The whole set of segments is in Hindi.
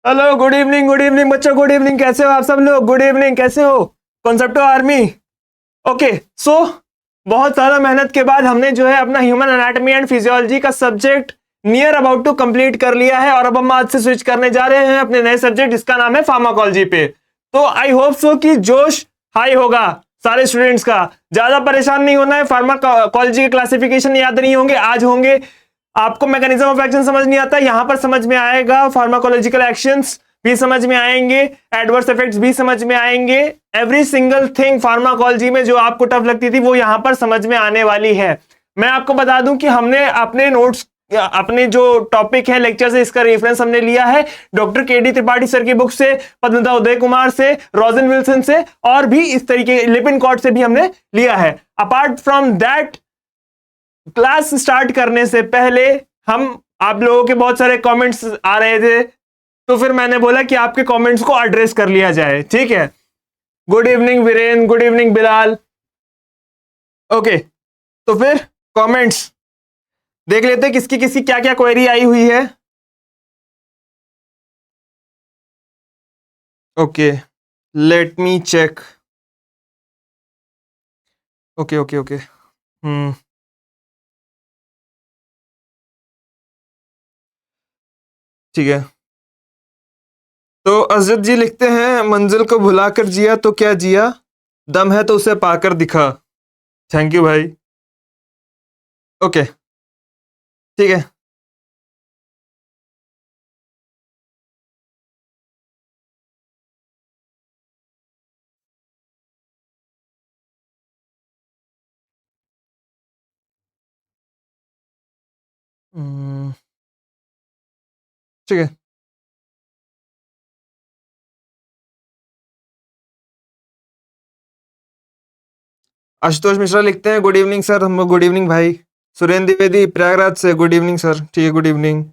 हेलो, गुड इवनिंग बच्चों, गुड इवनिंग। कैसे हो आप सब लोग? गुड इवनिंग, कैसे हो? कॉन्सेप्टो आर्मी। ओके, सो बहुत सारा मेहनत के बाद हमने जो है अपना ह्यूमन एनाटॉमी एंड फिजियोलॉजी का subject near about to complete कर लिया है और अब हम आज से स्विच करने जा रहे हैं अपने नए सब्जेक्ट जिसका नाम है फार्माकोलॉजी पे। तो आई होप सो कि जोश हाई होगा सारे स्टूडेंट्स का। ज्यादा परेशान नहीं होना है, फार्माकोलॉजी के क्लासिफिकेशन याद नहीं होंगे, आज होंगे। आपको मैकेनिज्म ऑफ एक्शन समझ नहीं आता, यहां पर समझ में आएगा। फार्माकोलॉजिकल एक्शंस भी समझ में आएंगे, एडवर्स इफेक्ट्स भी समझ में आएंगे। एवरी सिंगल थिंग फार्माकोलॉजी में जो आपको टफ लगती थी वो यहां पर समझ में आने वाली है। मैं आपको बता दूं कि हमने अपने नोट्स, अपने जो टॉपिक है लेक्चर से, इसका रेफरेंस हमने लिया है डॉक्टर केडी त्रिपाठी सर की बुक से, पद्मता उदय कुमार से, रोजन विल्सन से, और भी इस तरीके लिपिन कॉट से भी हमने लिया है। Apart from that, class start करने से पहले हम आप लोगों के बहुत सारे कमेंट्स आ रहे थे, तो फिर मैंने बोला कि आपके कमेंट्स को एड्रेस कर लिया जाए। ठीक है, good evening Viren, good evening Bilal. Okay, तो फिर कमेंट्स देख लेते हैं किसकी किसकी क्या क्या क्वेरी आई हुई है। Okay, let me check. Okay okay okay, ठीक है। तो अजद जी लिखते हैं, मंजिल को भुलाकर जिया तो क्या जिया, दम है तो उसे पाकर दिखा। थैंक यू भाई। ओके, ठीक है। ठीक है, आशुतोष मिश्रा लिखते हैं, गुड इवनिंग सर। हम गुड इवनिंग भाई। सुरेंद्र द्विवेदी प्रयागराज से, गुड इवनिंग सर। ठीक है, गुड इवनिंग।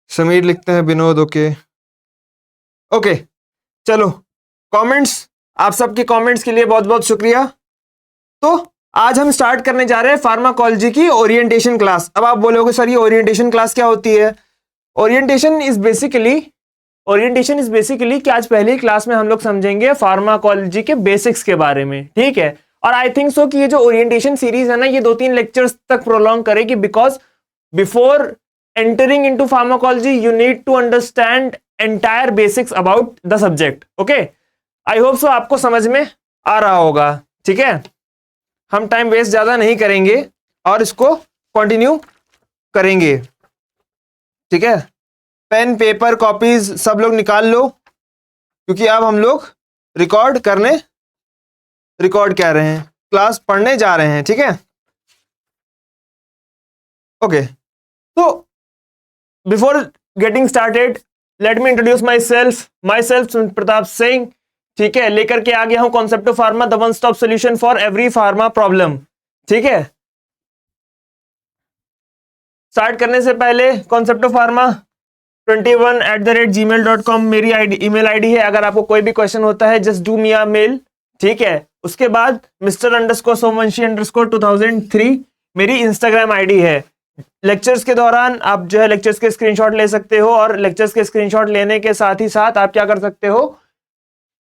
समीर लिखते हैं, विनोद। ओके ओके, चलो कमेंट्स, आप सबके कमेंट्स के लिए बहुत बहुत शुक्रिया। तो आज हम स्टार्ट करने जा रहे हैं फार्माकोलॉजी की ओरिएंटेशन क्लास। अब आप बोलोगे सर ये ओरिएंटेशन क्लास क्या होती है? ओरिएंटेशन इज बेसिकली, कि आज पहली क्लास में हम लोग समझेंगे फार्माकोलॉजी के बेसिक्स के बारे में। ठीक है, और आई थिंक सो कि ये जो ओरिएंटेशन सीरीज है ना, ये 2-3 लेक्चर्स तक प्रोलॉन्ग करेगी, because before entering into pharmacology you need to understand entire basics about the subject. Okay, I hope so आपको समझ में आ रहा होगा। ठीक है, हम टाइम वेस्ट ज्यादा नहीं करेंगे और इसको कंटिन्यू करेंगे। ठीक है, पेन पेपर कॉपीज सब लोग निकाल लो, क्योंकि अब हम लोग रिकॉर्ड कह रहे हैं, क्लास पढ़ने जा रहे हैं। ठीक है, ओके। तो before getting started, let me introduce my self Pratap Singh. ठीक है, लेकर के आ गया हूं concept of pharma, the one stop solution for every pharma problem. ठीक है, स्टार्ट करने से पहले कॉन्सेप्ट ऑफ फार्मा 21@gmail.com मेरी ईमेल आईडी है। अगर आपको कोई भी क्वेश्चन होता है just do me a mail. ठीक है, उसके बाद Mr_Somanshi_2003 मेरी इंस्टाग्राम आईडी है। लेक्चर्स के दौरान आप जो है लेक्चर्स के स्क्रीनशॉट ले सकते हो, और लेक्चर्स के स्क्रीनशॉट लेने के साथ ही साथ आप क्या कर सकते हो,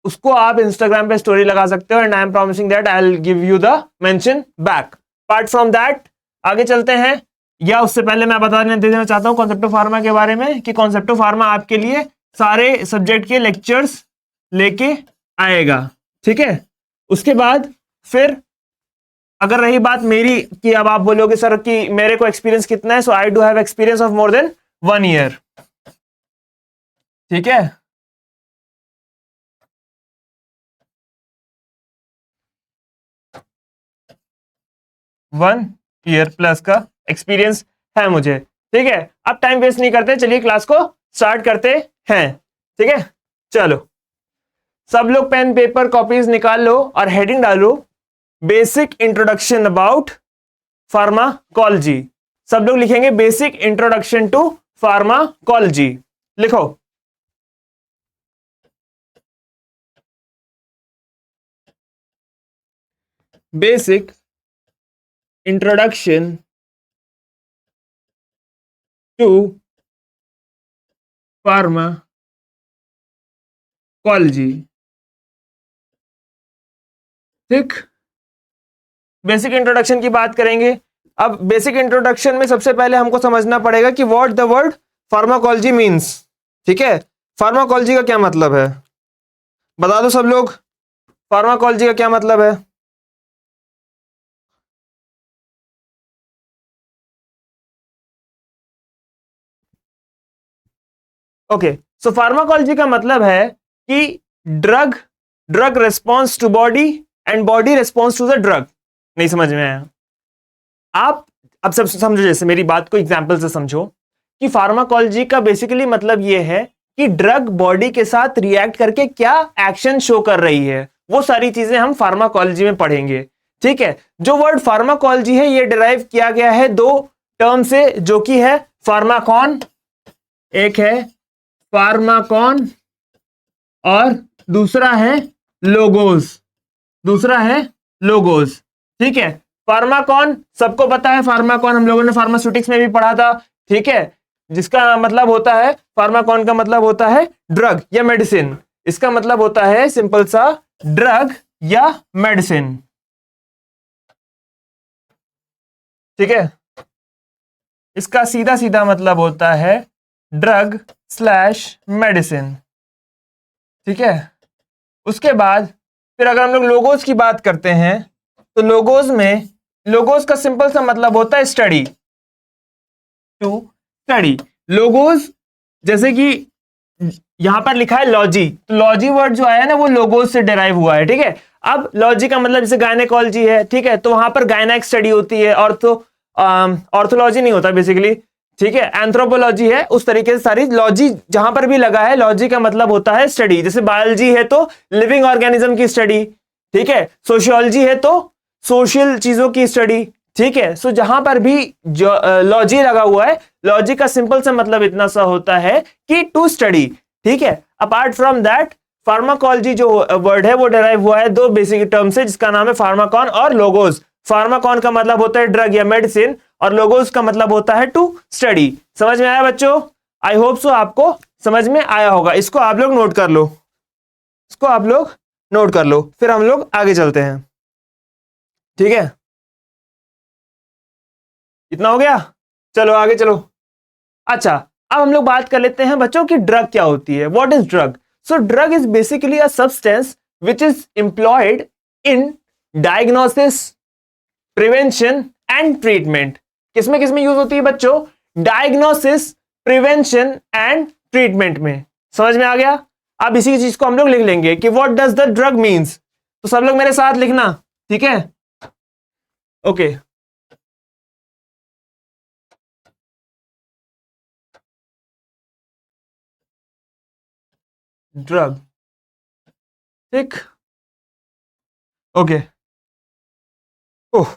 उसको आप इंस्टाग्राम पे स्टोरी लगा सकते हो, and I am promising that I will give you the mention back. Apart from that आगे चलते हैं, या उससे पहले मैं बता देना चाहता हूं कॉन्सेप्ट ऑफ फार्मा के बारे में, कि कॉन्सेप्ट ऑफ फार्मा आपके लिए सारे सब्जेक्ट के लेक्चर्स लेके आएगा। ठीक है, उसके बाद फिर अगर रही बात मेरी, कि अब आप बोलोगे सर कि मेरे को एक्सपीरियंस कितना है, so I do have experience of more than 1 year. ठीक है, 1 ईयर प्लस का एक्सपीरियंस है मुझे। ठीक है, अब टाइम वेस्ट नहीं करते, चलिए क्लास को स्टार्ट करते हैं। ठीक है, चलो सब लोग पेन पेपर कॉपीज निकाल लो और हेडिंग डालो, बेसिक इंट्रोडक्शन अबाउट फार्माकोलॉजी। सब लोग लिखेंगे बेसिक इंट्रोडक्शन टू फार्माकोलॉजी। लिखो, basic introduction to pharmacology. Pharmacology, ठीक। बेसिक इंट्रोडक्शन की बात करेंगे। अब बेसिक इंट्रोडक्शन में सबसे पहले हमको समझना पड़ेगा कि what the word pharmacology means, ठीक है। फार्माकोलॉजी का क्या मतलब है, बता दो सब लोग, फार्माकोलॉजी का क्या मतलब है। ओके, सो फार्माकोलॉजी का मतलब है कि drug response to body and body response to the drug. नहीं समझ में आया? आप अब सब समझो, जैसे मेरी बात को एग्जांपल से समझो कि फार्माकोलॉजी का बेसिकली मतलब यह है कि ड्रग बॉडी के साथ रिएक्ट करके क्या एक्शन शो कर रही है, वो सारी चीजें हम फार्माकोलॉजी में पढ़ेंगे, ठीक है। जो वर्ड फार्माकोलॉजी है ये डिराइव किया गया है दो टर्म से, जो कि है फार्माकॉन, एक है फार्माकॉन और दूसरा है लोगोस, ठीक है। फार्माकॉन सबको पता है, फार्माकॉन हम लोगों ने फार्मास्यूटिक्स में भी पढ़ा था, ठीक है, जिसका मतलब होता है, फार्माकॉन का मतलब होता है ड्रग या मेडिसिन। इसका मतलब होता है सिंपल सा ड्रग या मेडिसिन, ठीक है। इसका सीधा सीधा मतलब होता है ड्रग स्लैश मेडिसिन, ठीक है। उसके बाद फिर अगर हम लोग लोगोस की बात करते हैं तो लोगोस का सिंपल सा मतलब होता है स्टडी, टू स्टडी। लोगोस जैसे कि यहां पर लिखा है लॉजी, तो लॉजी वर्ड जो आया है ना वो लोगोस से डिराइव हुआ है, ठीक है। अब लॉजी का मतलब जैसे गायनेकोलॉजी है, ठीक है, तो वहां पर गायनेक स्टडी होती है, ऑर्थोलॉजी नहीं होता बेसिकली, ठीक है, एंथ्रोपोलॉजी है। उस तरीके से सारी लॉजी जहां पर भी लगा है, लॉजी का मतलब होता है स्टडी। जैसे बायोलॉजी है तो लिविंग ऑर्गेनिज्म की स्टडी, ठीक है। सोशियोलॉजी है तो सोशल चीजों की स्टडी, ठीक है। सो जहां पर भी लॉजी लगा हुआ है, लॉजी का सिंपल सा मतलब इतना सा होता है कि टू स्टडी, ठीक है। अपार्ट फ्रॉम दैट फार्माकोलॉजी जो वर्ड है वो डिराइव हुआ है दो बेसिक टर्म से, जिसका नाम है फार्माकॉन और लोगोस। फार्माकॉन का मतलब होता है ड्रग या मेडिसिन और लोगोस का मतलब होता है टू स्टडी। समझ में आया बच्चों? आई होप सो आपको समझ में आया होगा। इसको आप लोग नोट कर लो, फिर हम लोग आगे चलते हैं, ठीक है। इतना हो गया, चलो आगे चलो। अच्छा, अब हम लोग बात कर लेते हैं बच्चों की ड्रग क्या होती है। What is drug? So drug is basically a substance which is employed in diagnosis, prevention and treatment. किसमें यूज होती है बच्चों? डायग्नोसिस, प्रिवेंशन एंड ट्रीटमेंट में। समझ में आ गया? अब इसी चीज को हम लोग लिख लेंगे कि what does the drug means. तो सब लोग मेरे साथ लिखना, ठीक है। ओके, ड्रग, ठीक, okay. Oh,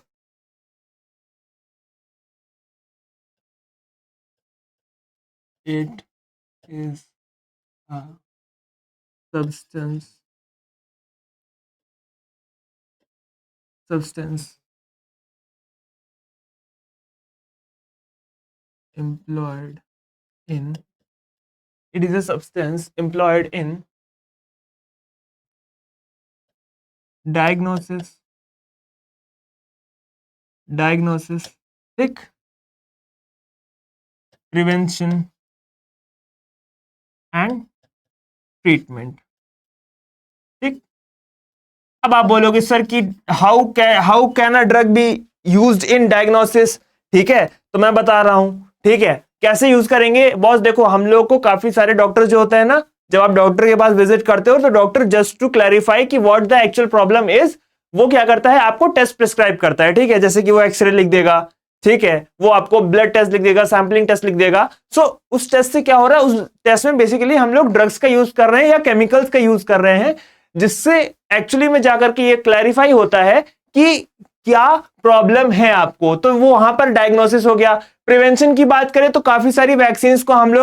it is a substance employed in it is a substance employed in diagnosis, ठीक, प्रिवेंशन एंड ट्रीटमेंट, ठीक। अब आप बोलोगे सर कि how can a drug be used in diagnosis, ठीक है, तो मैं बता रहा हूं, ठीक है। कैसे यूज करेंगे बॉस? देखो, हम लोग को काफी सारे डॉक्टर जो होते हैं ना, जब आप डॉक्टर के पास विजिट करते हो तो डॉक्टर जस्ट टू क्लैरिफाई कि what the actual problem is, वो क्या करता है, आपको टेस्ट प्रिस्क्राइब करता है, ठीक है। जैसे कि वो एक्सरे लिख देगा, ठीक है, वो आपको ब्लड टेस्ट लिख देगा, सैंपलिंग टेस्ट लिख देगा। सो उस टेस्ट से क्या हो रहा है, उस टेस्ट में बेसिकली हम लोग ड्रग्स का यूज कर रहे हैं या केमिकल्स का यूज कर रहे हैं, जिससे एक्चुअली में जाकर के ये क्लैरिफाई होता है कि क्या प्रॉब्लम है आपको, तो वो वहां पर डायग्नोसिस हो गया। प्रिवेंशन की बात करें तो काफी सारी वैक्सीन को हम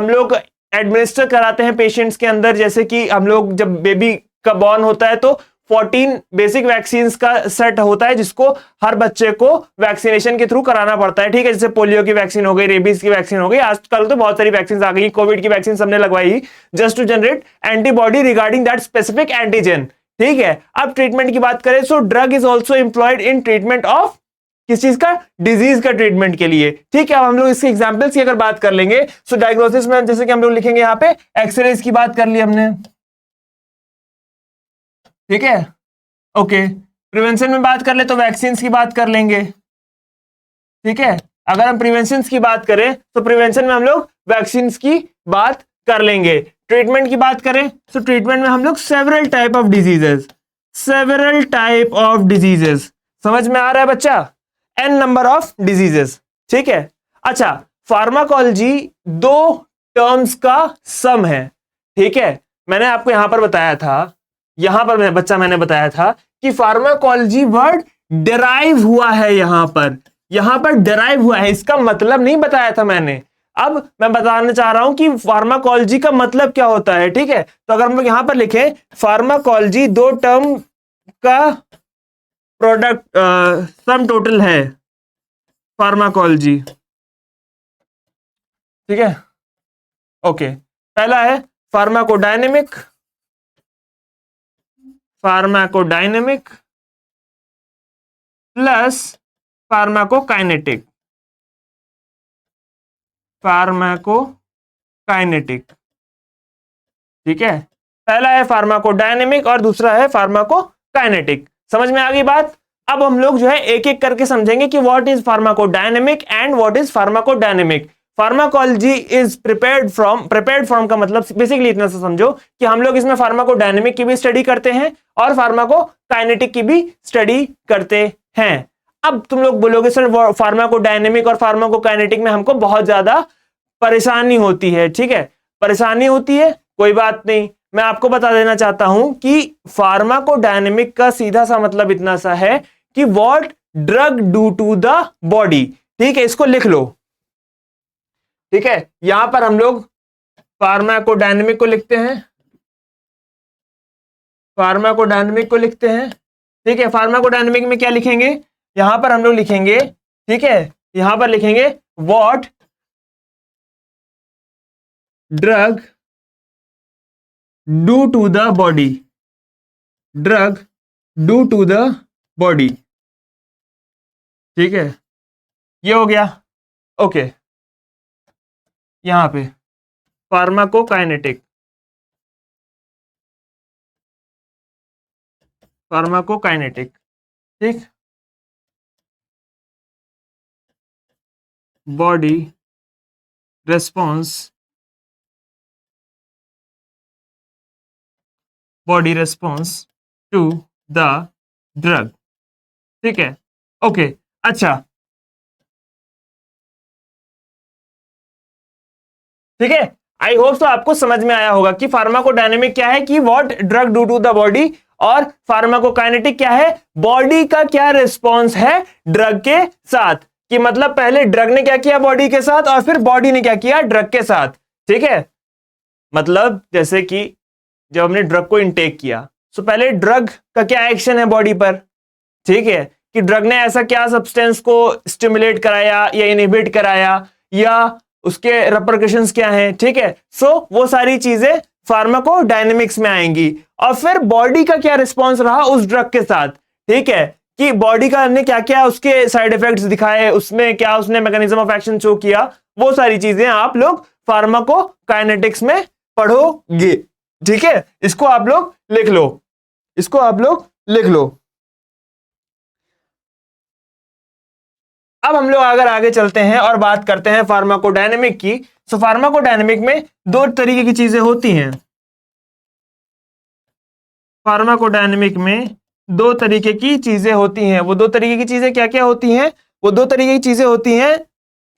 लोग एडमिनिस्टर कराते हैं पेशेंट्स के अंदर। जैसे कि हम लोग जब बेबी का बॉर्न होता है तो 14 बेसिक वैक्सीन का सेट होता है जिसको हर बच्चे को वैक्सीनेशन के थ्रू कराना पड़ता है, ठीक है। जैसे पोलियो की वैक्सीन हो गई, रेबीज की वैक्सीन हो गई, आजकल तो बहुत सारी वैक्सीन आ गई, कोविड की वैक्सीन सबने लगवाई just to generate antibody regarding that specific antigen, ठीक है। अब ट्रीटमेंट की बात करें, so drug is also employed in treatment of किस चीज का, डिजीज का ट्रीटमेंट के लिए, ठीक है। अब हम लोग इसके एग्जांपल्स की अगर बात कर लेंगे, सो डायग्नोसिस में जैसे कि हम लोग लिखेंगे यहाँ पे एक्सरेज की बात कर ली हमने, ठीक है, ओके। प्रिवेंशन में बात कर ले तो वैक्सीन की बात कर लेंगे, ठीक है। अगर हम प्रिवेंशन की बात करें तो प्रिवेंशन में हम लोग वैक्सीन की बात कर लेंगे। ट्रीटमेंट की बात करें तो ट्रीटमेंट में हम लोग सेवरल टाइप ऑफ डिजीजेस, समझ में आ रहा है बच्चा, एन नंबर ऑफ डिजीजेस, ठीक है। अच्छा, फार्माकोलॉजी दो टर्म्स का सम है, ठीक है। मैंने आपको यहां पर बताया था, मैंने बताया था कि फार्माकोलॉजी वर्ड डिराइव हुआ है, यहां पर डिराइव हुआ है, इसका मतलब नहीं बताया था मैंने। अब मैं बताना चाह रहा हूं कि फार्माकोलॉजी का मतलब क्या होता है, ठीक है। तो अगर हम लोग यहां पर लिखें फार्माकोलॉजी दो टर्म का प्रोडक्ट सम टोटल है, फार्माकोलॉजी, ठीक है, ओके। पहला है फार्माकोडायनेमिक प्लस फार्माकोकाइनेटिक, ठीक है। पहला है फार्माकोडायनेमिक और दूसरा है फार्माकोकाइनेटिक, समझ में आ गई बात। अब हम लोग जो है एक एक करके समझेंगे कि what is pharmacodynamic and what is pharmacodynamic. Pharmacology is prepared from का मतलब बेसिकली इतना सा समझो कि हम लोग इसमें फार्माकोडायनेमिक की भी स्टडी करते हैं और फार्माकोकाइनेटिक की भी स्टडी करते हैं। अब तुम लोग बोलोगे सर फार्माकोडायनेमिक और फार्माकोकाइनेटिक में हमको बहुत ज्यादा परेशानी होती है, ठीक है, परेशानी होती है, कोई बात नहीं। मैं आपको बता देना चाहता हूं कि फार्माकोडायनेमिक का सीधा सा मतलब इतना सा है कि what drug do to the body, ठीक है, इसको लिख लो, ठीक है। यहां पर हम लोग फार्माकोडायनेमिक को लिखते हैं, ठीक है। फार्माकोडायनेमिक में क्या लिखेंगे, यहां पर हम लोग लिखेंगे, ठीक है, यहां पर लिखेंगे what drug do to the body, ठीक है, ये हो गया, ओके। यहां पे फार्माकोकाइनेटिक, ठीक, body response to the drug, ठीक है, ओके। अच्छा, ठीक है, आई होप तो आपको समझ में आया होगा कि फार्माकोडायनेमिक क्या है, कि what drug do to the body, और फार्माकोकाइनेटिक क्या है, बॉडी का क्या रिस्पॉन्स है ड्रग के साथ, कि मतलब पहले ड्रग ने क्या किया बॉडी के साथ और फिर बॉडी ने क्या किया ड्रग के साथ, ठीक है। मतलब जैसे कि जब हमने ड्रग को इनटेक किया तो पहले ड्रग का क्या एक्शन है बॉडी पर, ठीक है, कि ड्रग ने ऐसा क्या सब्सटेंस को स्टिमुलेट कराया या इनहिबिट कराया या उसके रेपरकशंस क्या हैं, ठीक है। सो वो सारी चीजें फार्माकोडायनेमिक्स में आएंगी, और फिर बॉडी का क्या रिस्पॉन्स रहा उस ड्रग के साथ, ठीक है, कि बॉडी का ने क्या क्या उसके साइड इफेक्ट्स दिखाए, उसमें क्या उसने मैकेनिज्म ऑफ एक्शन शो किया, वो सारी चीजें आप लोग फार्माकोकाइनेटिक्स में पढ़ोगे, ठीक है। इसको आप लोग लिख लो, अब हम लोग अगर आगे चलते हैं और बात करते हैं फार्माकोडायनेमिक की, तो फार्माकोडायनेमिक में दो तरीके की चीजें होती हैं, फार्माकोडायनेमिक में दो तरीके की चीजें होती हैं। वो दो तरीके की चीजें क्या क्या होती हैं, वो दो तरीके की चीजें होती हैं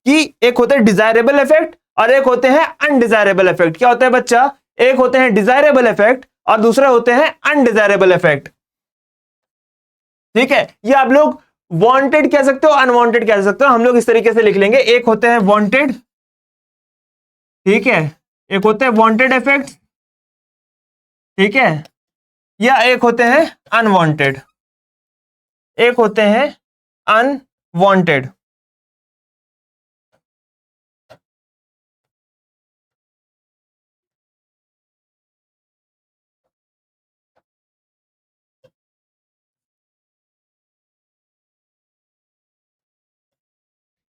कि एक होते हैं डिजायरेबल इफेक्ट और एक होते हैं अनडिजायरेबल इफेक्ट। क्या होता है बच्चा, एक होते हैं डिजायरेबल इफेक्ट और दूसरे होते हैं अनडिजायरेबल इफेक्ट, ठीक है। ये आप लोग वांटेड कह सकते हो, अनवांटेड कह सकते हो, हम लोग इस तरीके से लिख लेंगे, एक होते हैं वांटेड, ठीक है, एक होते हैं वांटेड इफेक्ट, ठीक है, या एक होते हैं अनवांटेड, एक होते हैं अनवांटेड।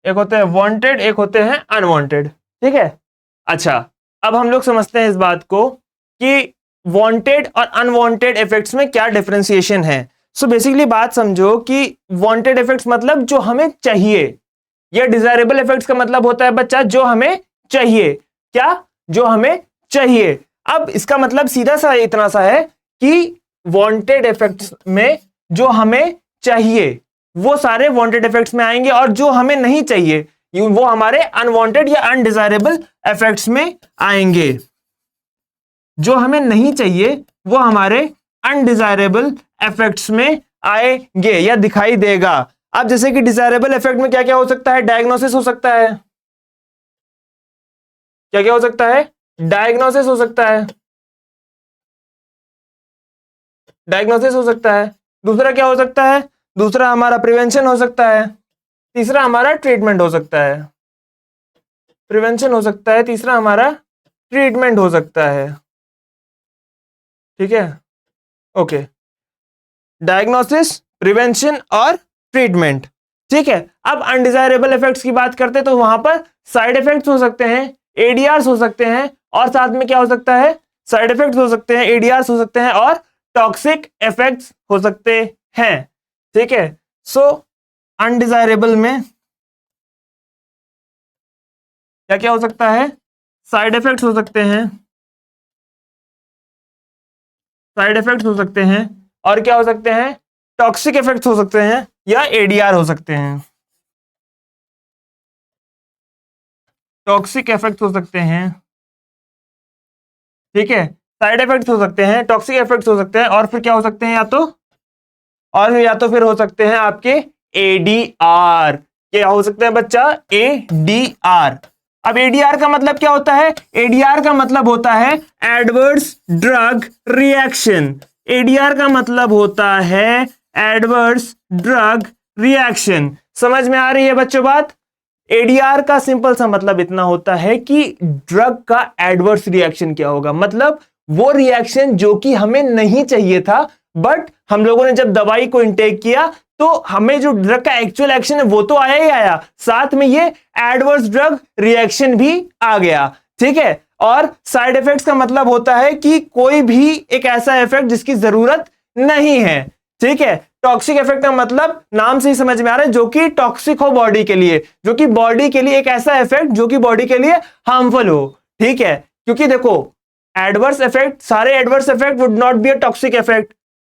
एक होते हैं वांटेड, एक होते हैं अनवांटेड, ठीक है। अच्छा, अब हम लोग समझते हैं इस बात को कि वांटेड और अनवांटेड इफेक्ट्स में क्या डिफरेंशिएशन है। सो बेसिकली बात समझो कि वांटेड इफेक्ट्स मतलब जो हमें चाहिए, या डिजायरेबल इफेक्ट्स का मतलब होता है बच्चा जो हमें चाहिए। क्या? जो हमें चाहिए। अब इसका मतलब सीधा सा इतना सा है कि वांटेड इफेक्ट्स में जो हमें चाहिए वो सारे वांटेड इफेक्ट्स में आएंगे, और जो हमें नहीं चाहिए वो हमारे अनवांटेड या अनडिजायरेबल इफेक्ट्स में आएंगे। जो हमें नहीं चाहिए वो हमारे अनडिजायरेबल इफेक्ट्स में आएंगे या दिखाई देगा। अब जैसे कि डिजायरेबल इफेक्ट में क्या क्या हो सकता है? डायग्नोसिस हो सकता है। क्या क्या हो सकता है? डायग्नोसिस हो सकता है, डायग्नोसिस हो सकता है। दूसरा क्या हो सकता है? दूसरा हमारा प्रिवेंशन हो सकता है। तीसरा हमारा ट्रीटमेंट हो सकता है। प्रिवेंशन हो सकता है, तीसरा हमारा ट्रीटमेंट हो सकता है। ठीक है, ओके। डायग्नोसिस, प्रिवेंशन और ट्रीटमेंट, ठीक है। अब अनडिजायरेबल इफेक्ट्स की बात करते हैं तो वहां पर साइड इफेक्ट्स हो सकते हैं, एडीआरस हो सकते हैं, और साथ में क्या हो सकता है? साइड इफेक्ट्स हो सकते हैं, एडीआरस हो सकते हैं, और टॉक्सिक इफेक्ट्स हो सकते हैं, ठीक है। सो अनडिजायरेबल में क्या क्या हो सकता है? साइड इफेक्ट्स हो सकते हैं, साइड इफेक्ट्स हो सकते हैं, और क्या हो सकते हैं? टॉक्सिक इफेक्ट्स हो सकते हैं, या एडीआर हो सकते हैं। टॉक्सिक इफेक्ट्स हो सकते हैं, ठीक है। साइड इफेक्ट्स हो सकते हैं, टॉक्सिक इफेक्ट्स हो सकते हैं, और फिर क्या हो सकते हैं? या तो फिर हो सकते हैं आपके एडीआर। क्या हो सकते हैं बच्चा? एडीआर। अब एडीआर का मतलब क्या होता है? एडीआर का मतलब होता है एडवर्स ड्रग रिएक्शन। एडीआर का मतलब होता है एडवर्स ड्रग रिएक्शन। समझ में आ रही है बच्चों बात? एडीआर का सिंपल सा मतलब इतना होता है कि ड्रग का एडवर्स रिएक्शन क्या होगा, मतलब वो रिएक्शन जो कि हमें नहीं चाहिए था, बट हम लोगों ने जब दवाई को इंटेक किया तो हमें जो ड्रग का एक्चुअल एक्शन है वो तो आया ही आया, साथ में ये एडवर्स ड्रग रिएक्शन भी आ गया, ठीक है। और साइड इफेक्ट्स का मतलब होता है कि कोई भी एक ऐसा इफेक्ट जिसकी जरूरत नहीं है, ठीक है। टॉक्सिक इफेक्ट का मतलब नाम से ही समझ में आ रहा है, जो कि टॉक्सिक हो बॉडी के लिए, जो कि बॉडी के लिए एक ऐसा इफेक्ट जो कि बॉडी के लिए हार्मफुल हो, ठीक है। क्योंकि देखो एडवर्स इफेक्ट, सारे adverse effect would not be a toxic effect,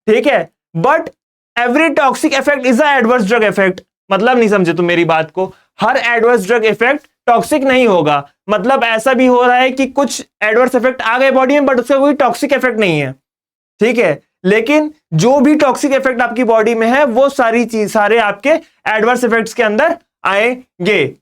ठीक है, but every toxic effect is a adverse drug effect. मतलब नहीं समझे तुम मेरी बात को? हर एडवर्स ड्रग इफेक्ट टॉक्सिक नहीं होगा। मतलब ऐसा भी हो रहा है कि कुछ एडवर्स इफेक्ट आ गए बॉडी में बट उसका कोई टॉक्सिक इफेक्ट नहीं है, ठीक है। लेकिन जो भी टॉक्सिक इफेक्ट आपकी बॉडी में है वो सारे आपके एडवर्स इफेक्ट्स के अंदर आएंगे।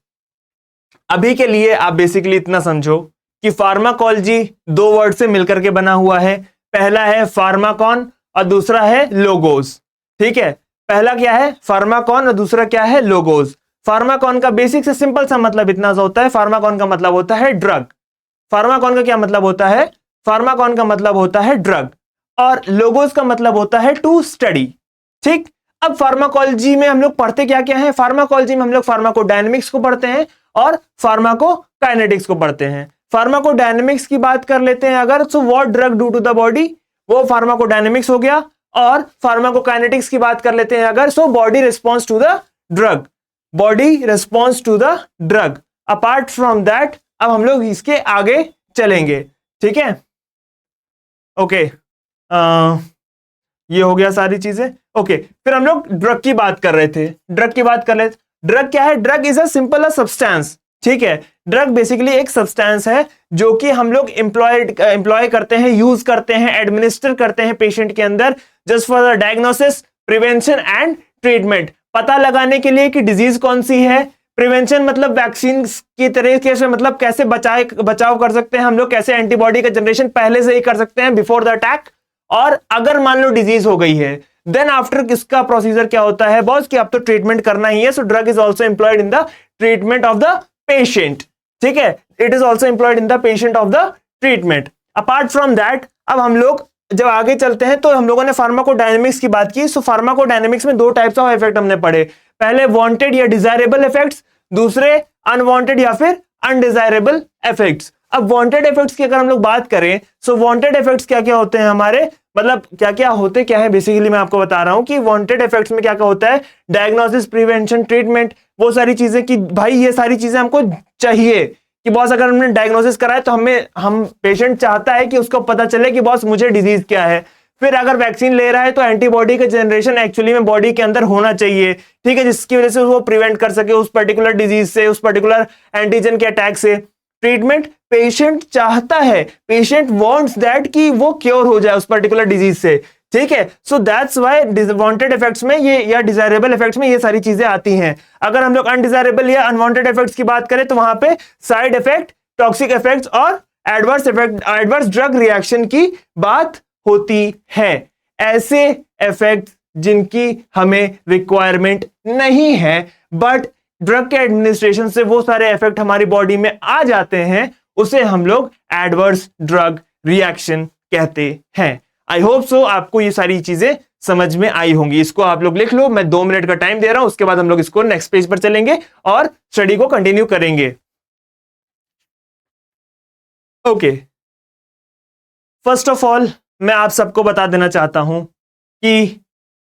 अभी के लिए आप बेसिकली इतना समझो कि फार्माकोलॉजी दो वर्ड से मिलकर के बना हुआ है। पहला है फार्माकॉन और दूसरा है लोगोस, ठीक है। पहला क्या है? फार्माकॉन, और दूसरा क्या है? लोगोस। फार्माकॉन का बेसिक से सिंपल सा मतलब इतना सा होता है, फार्माकॉन का मतलब होता है ड्रग। फार्माकॉन का क्या मतलब होता है? फार्माकॉन का मतलब होता है ड्रग, और लोगोस का मतलब होता है टू स्टडी, ठीक। अब फार्माकोलॉजी में हम लोग पढ़ते क्या क्या है? फार्माकोलॉजी में हम लोग फार्माकोडायनेमिक्स को पढ़ते हैं और फार्माकोकाइनेटिक्स को पढ़ते हैं। फार्माकोडायनेमिक्स की बात कर लेते हैं अगर, so what drug do to the body, वो फार्माकोडायनेमिक्स हो गया। और फार्माकोकाइनेटिक्स की बात कर लेते हैं अगर, so body response to the drug, body response to the drug. Apart from that अब हम लोग इसके आगे चलेंगे, ठीक है, ओके। ये हो गया सारी चीजें, ओके। फिर हम लोग ड्रग की बात कर रहे थे, ड्रग की बात कर रहे थे। ड्रग क्या है? Drug is a simple a substance, ठीक है। ड्रग बेसिकली एक सब्सटेंस है जो कि हम लोग एम्प्लॉय करते हैं, यूज करते हैं, एडमिनिस्टर करते हैं पेशेंट के अंदर, just for the diagnosis, prevention and treatment. पता लगाने के लिए कि डिजीज कौन सी है। प्रिवेंशन मतलब वैक्सीन की तरीके से, मतलब कैसे बचाव कर सकते हैं हम लोग, कैसे एंटीबॉडी का जनरेशन पहले से ही कर सकते हैं बिफोर द अटैक। और अगर मान लो डिजीज हो गई है, देन आफ्टर किसका प्रोसीजर क्या होता है बॉस, कि अब तो ट्रीटमेंट करना ही है। सो drug is also employed in the treatment of the patient, ठीक है, it is also employed in the patient of the treatment. Apart from that, अब हम लोग जब आगे चलते हैं तो हम लोगों ने फार्माकोडायनेमिक्स की बात की। सो फार्माकोडायनेमिक्स में दो टाइप्स ऑफ इफेक्ट हमने पढ़े, पहले वांटेड या डिजायरेबल इफेक्ट्स, दूसरे अनवांटेड या फिर अनडिजायरेबल इफेक्ट्स। अब वांटेड इफेक्ट्स की अगर हम लोग बात करें, सो वांटेड इफेक्ट्स क्या क्या होते हैं हमारे, मतलब क्या क्या होते क्या है, बेसिकली मैं आपको बता रहा हूं कि वांटेड इफेक्ट्स में क्या क्या होता है, डायग्नोसिस, प्रिवेंशन, ट्रीटमेंट, वो सारी चीजें कि भाई ये सारी चीजें हमको चाहिए कि बॉस अगर हमने डायग्नोसिस कराया तो हम पेशेंट चाहता है कि उसको पता चले कि बॉस मुझे डिजीज क्या है। फिर अगर वैक्सीन ले रहा है तो एंटीबॉडी का जनरेशन एक्चुअली में बॉडी के अंदर होना चाहिए, ठीक है, जिसकी वजह से वो प्रिवेंट कर सके उस पर्टिकुलर डिजीज से, उस पर्टिकुलर एंटीजन के अटैक से। ट्रीटमेंट पेशेंट चाहता है, पेशेंट वांट्स दैट कि वो क्योर हो जाए उस पर्टिकुलर डिजीज से, ठीक है। सो दैट्स व्हाई डिसवांटेड इफेक्ट्स में ये या डिजायरेबल इफेक्ट्स में ये सारी चीजें आती हैं। अगर हम लोग अनडिजायरेबल या अनवांटेड इफेक्ट्स की बात करें तो वहां पे साइड इफेक्ट, टॉक्सिक इफेक्ट्स और adverse effect, adverse drug reaction की बात होती है। ऐसे इफेक्ट जिनकी हमें रिक्वायरमेंट नहीं है, बट ड्रग के एडमिनिस्ट्रेशन से वो सारे इफेक्ट हमारी बॉडी में आ जाते हैं, उसे हम लोग एडवर्स ड्रग रिएक्शन कहते हैं। आई होप सो आपको ये सारी चीजें समझ में आई होंगी। इसको आप लोग लिख लो, मैं 2 मिनट का टाइम दे रहा हूं, उसके बाद हम लोग इसको नेक्स्ट पेज पर चलेंगे और स्टडी को कंटिन्यू करेंगे। ओके, फर्स्ट ऑफ ऑल मैं आप सबको बता देना चाहता हूं कि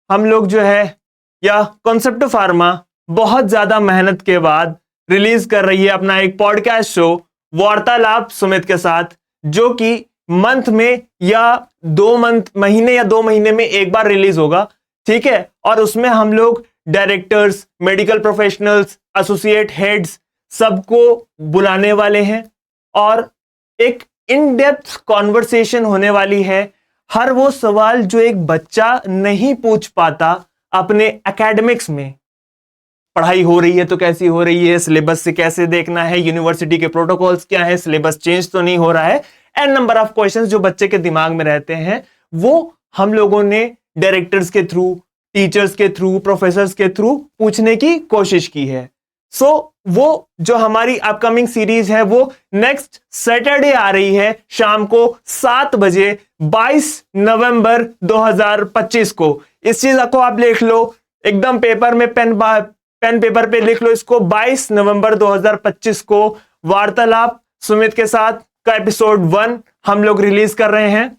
हम लोग जो है या कॉन्सेप्ट फार्मा बहुत ज्यादा मेहनत के बाद रिलीज कर रही है अपना एक पॉडकास्ट शो वार्तालाप सुमित के साथ, जो कि मंथ में या 2 महीने या 2 महीने में एक बार रिलीज होगा, ठीक है। और उसमें हम लोग directors, medical professionals, associate heads सबको बुलाने वाले हैं और एक इन डेप्थ कॉन्वर्सेशन होने वाली है। हर वो सवाल जो एक बच्चा नहीं पूछ पाता अपने एकेडमिक्स में, पढ़ाई हो रही है तो कैसी हो रही है, सिलेबस से कैसे देखना है, यूनिवर्सिटी के प्रोटोकॉल्स क्या है, सिलेबस चेंज तो नहीं हो रहा है, एन नंबर ऑफ क्वेश्चंस जो बच्चे के दिमाग में रहते हैं, वो हम लोगों ने डायरेक्टर्स के थ्रू, टीचर्स के थ्रू, प्रोफेसर्स के थ्रू पूछने की कोशिश की है। सो वो जो हमारी अपकमिंग सीरीज है वो नेक्स्ट सैटरडे आ रही है शाम को 7 बजे, 22 नवंबर 2025 को। इस चीज को आप लिख लो एकदम पेपर में, पेन पेपर पे लिख लो इसको, 22 नवंबर 2025 को वार्तालाप सुमित के साथ का एपिसोड 1 हम लोग रिलीज कर रहे हैं,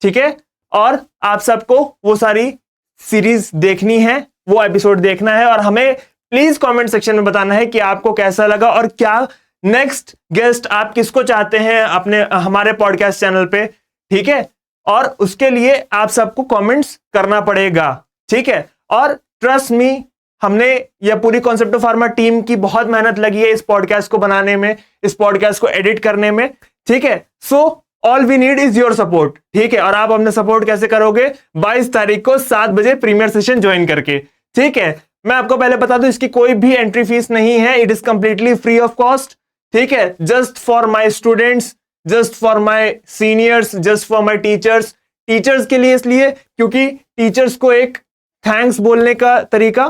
ठीक है। और आप सबको वो सारी सीरीज देखनी है, वो एपिसोड देखना है और हमें प्लीज कमेंट सेक्शन में बताना है कि आपको कैसा लगा और क्या नेक्स्ट गेस्ट आप किसको चाहते हैं अपने हमारे पॉडकास्ट चैनल पे, ठीक है। और उसके लिए आप सबको कमेंट्स करना पड़ेगा, ठीक है। और ट्रस्ट मी, हमने यह पूरी कॉन्सेप्ट फार्मा टीम की बहुत मेहनत लगी है इस पॉडकास्ट को बनाने में, इस पॉडकास्ट को एडिट करने में, ठीक है। So all we need is your support, ठीक है। और आप हमने सपोर्ट कैसे करोगे, 22 तारीख को 7 बजे प्रीमियर सेशन ज्वाइन करके, ठीक है। मैं आपको पहले बता दूं इसकी कोई भी एंट्री फीस नहीं है, it is completely free of cost, ठीक है। Just for my students, just for my seniors, just for my teachers. Teachers के लिए इसलिए क्योंकि टीचर्स को एक थैंक्स बोलने का तरीका,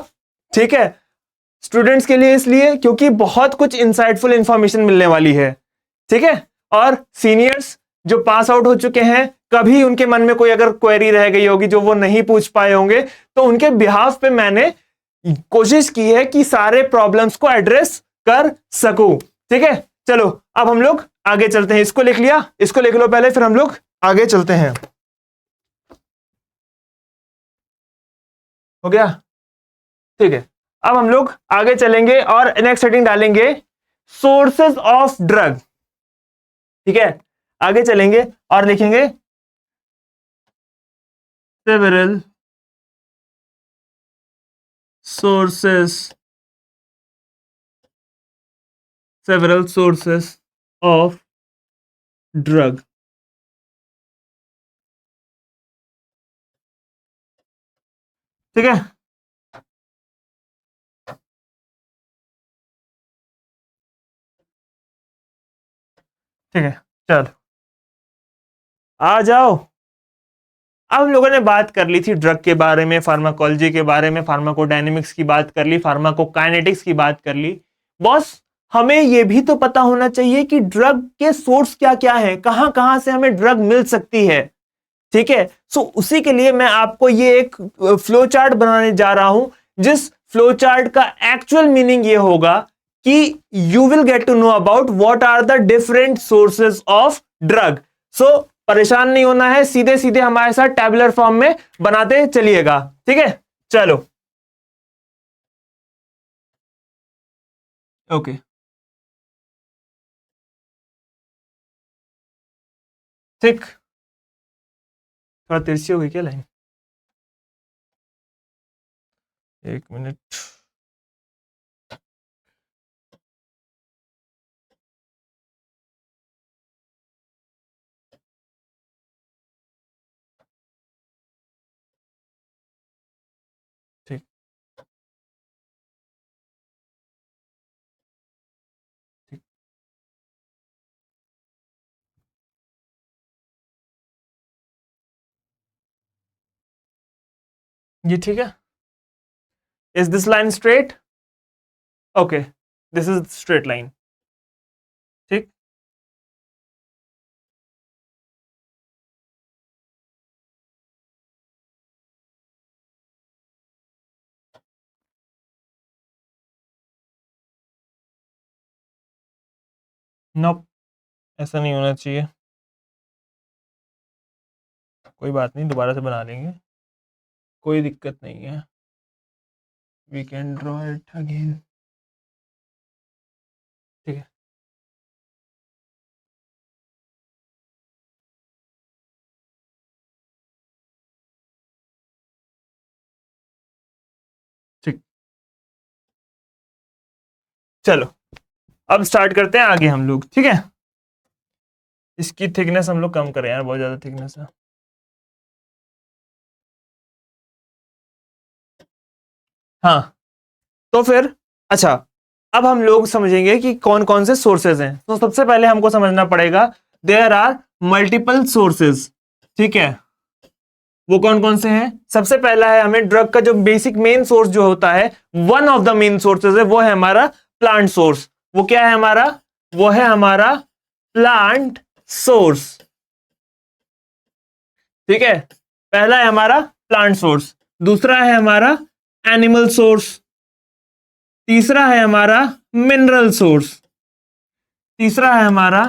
ठीक है। स्टूडेंट्स के लिए इसलिए क्योंकि बहुत कुछ इंसाइटफुल इंफॉर्मेशन मिलने वाली है, ठीक है। और सीनियर्स जो पास आउट हो चुके हैं, कभी उनके मन में कोई अगर क्वेरी रह गई होगी जो वो नहीं पूछ पाए होंगे, तो उनके बिहाफ पे मैंने कोशिश की है कि सारे प्रॉब्लम्स को एड्रेस कर सकूं, ठीक है। चलो अब हम लोग आगे चलते हैं। इसको लिख लिया, इसको लिख लो पहले, फिर हम लोग आगे चलते हैं। हो गया, ठीक है। अब हम लोग आगे चलेंगे और नेक्स्ट हेडिंग डालेंगे सोर्सेज ऑफ ड्रग, ठीक है। आगे चलेंगे और लिखेंगे सेवरल sources of drug, ठीक है। ठीक है, चलो आ जाओ। अब हम लोगों ने बात कर ली थी ड्रग के बारे में, फार्माकोलॉजी के बारे में, फार्माकोडायनेमिक्स की बात कर ली, फार्माकोकाइनेटिक्स की बात कर ली। बॉस हमें यह भी तो पता होना चाहिए कि ड्रग के सोर्स क्या क्या है, कहां कहां से हमें ड्रग मिल सकती है। ठीक है, सो उसी के लिए मैं आपको ये एक फ्लो चार्ट बनाने जा रहा हूं, जिस फ्लो चार्ट का एक्चुअल मीनिंग ये होगा कि you will get to know about what are the different sources of drug. So परेशान नहीं होना है, सीधे सीधे हमारे साथ टैबुलर फॉर्म में बनाते चलिएगा। ठीक है, चलो ओके। ठीक, थोड़ा तिरछी हो गई क्या लाइन? एक मिनट। ठीक, ठीक, ये ठीक है। Is this line straight? Okay, this is straight line. ठीक, नोप, ऐसा नहीं होना चाहिए। कोई बात नहीं, दोबारा से बना लेंगे, कोई दिक्कत नहीं है। We can draw it again. ठीक है, ठीक, चलो अब स्टार्ट करते हैं आगे हम लोग। ठीक है, इसकी थिकनेस हम लोग कम करें यार, बहुत ज्यादा थिकनेस है। हाँ, तो फिर अच्छा, अब हम लोग समझेंगे कि कौन कौन से सोर्सेज हैं। तो सबसे पहले हमको समझना पड़ेगा देयर आर मल्टीपल सोर्सेज। ठीक है, वो कौन कौन से हैं? सबसे पहला है, हमें ड्रग का जो बेसिक मेन सोर्स जो होता है, one of the main sources है, वो है हमारा प्लांट सोर्स। वो क्या है हमारा? वो है हमारा प्लांट सोर्स। ठीक है, पहला है हमारा प्लांट सोर्स, दूसरा है हमारा एनिमल सोर्स, तीसरा है हमारा मिनरल सोर्स, तीसरा है हमारा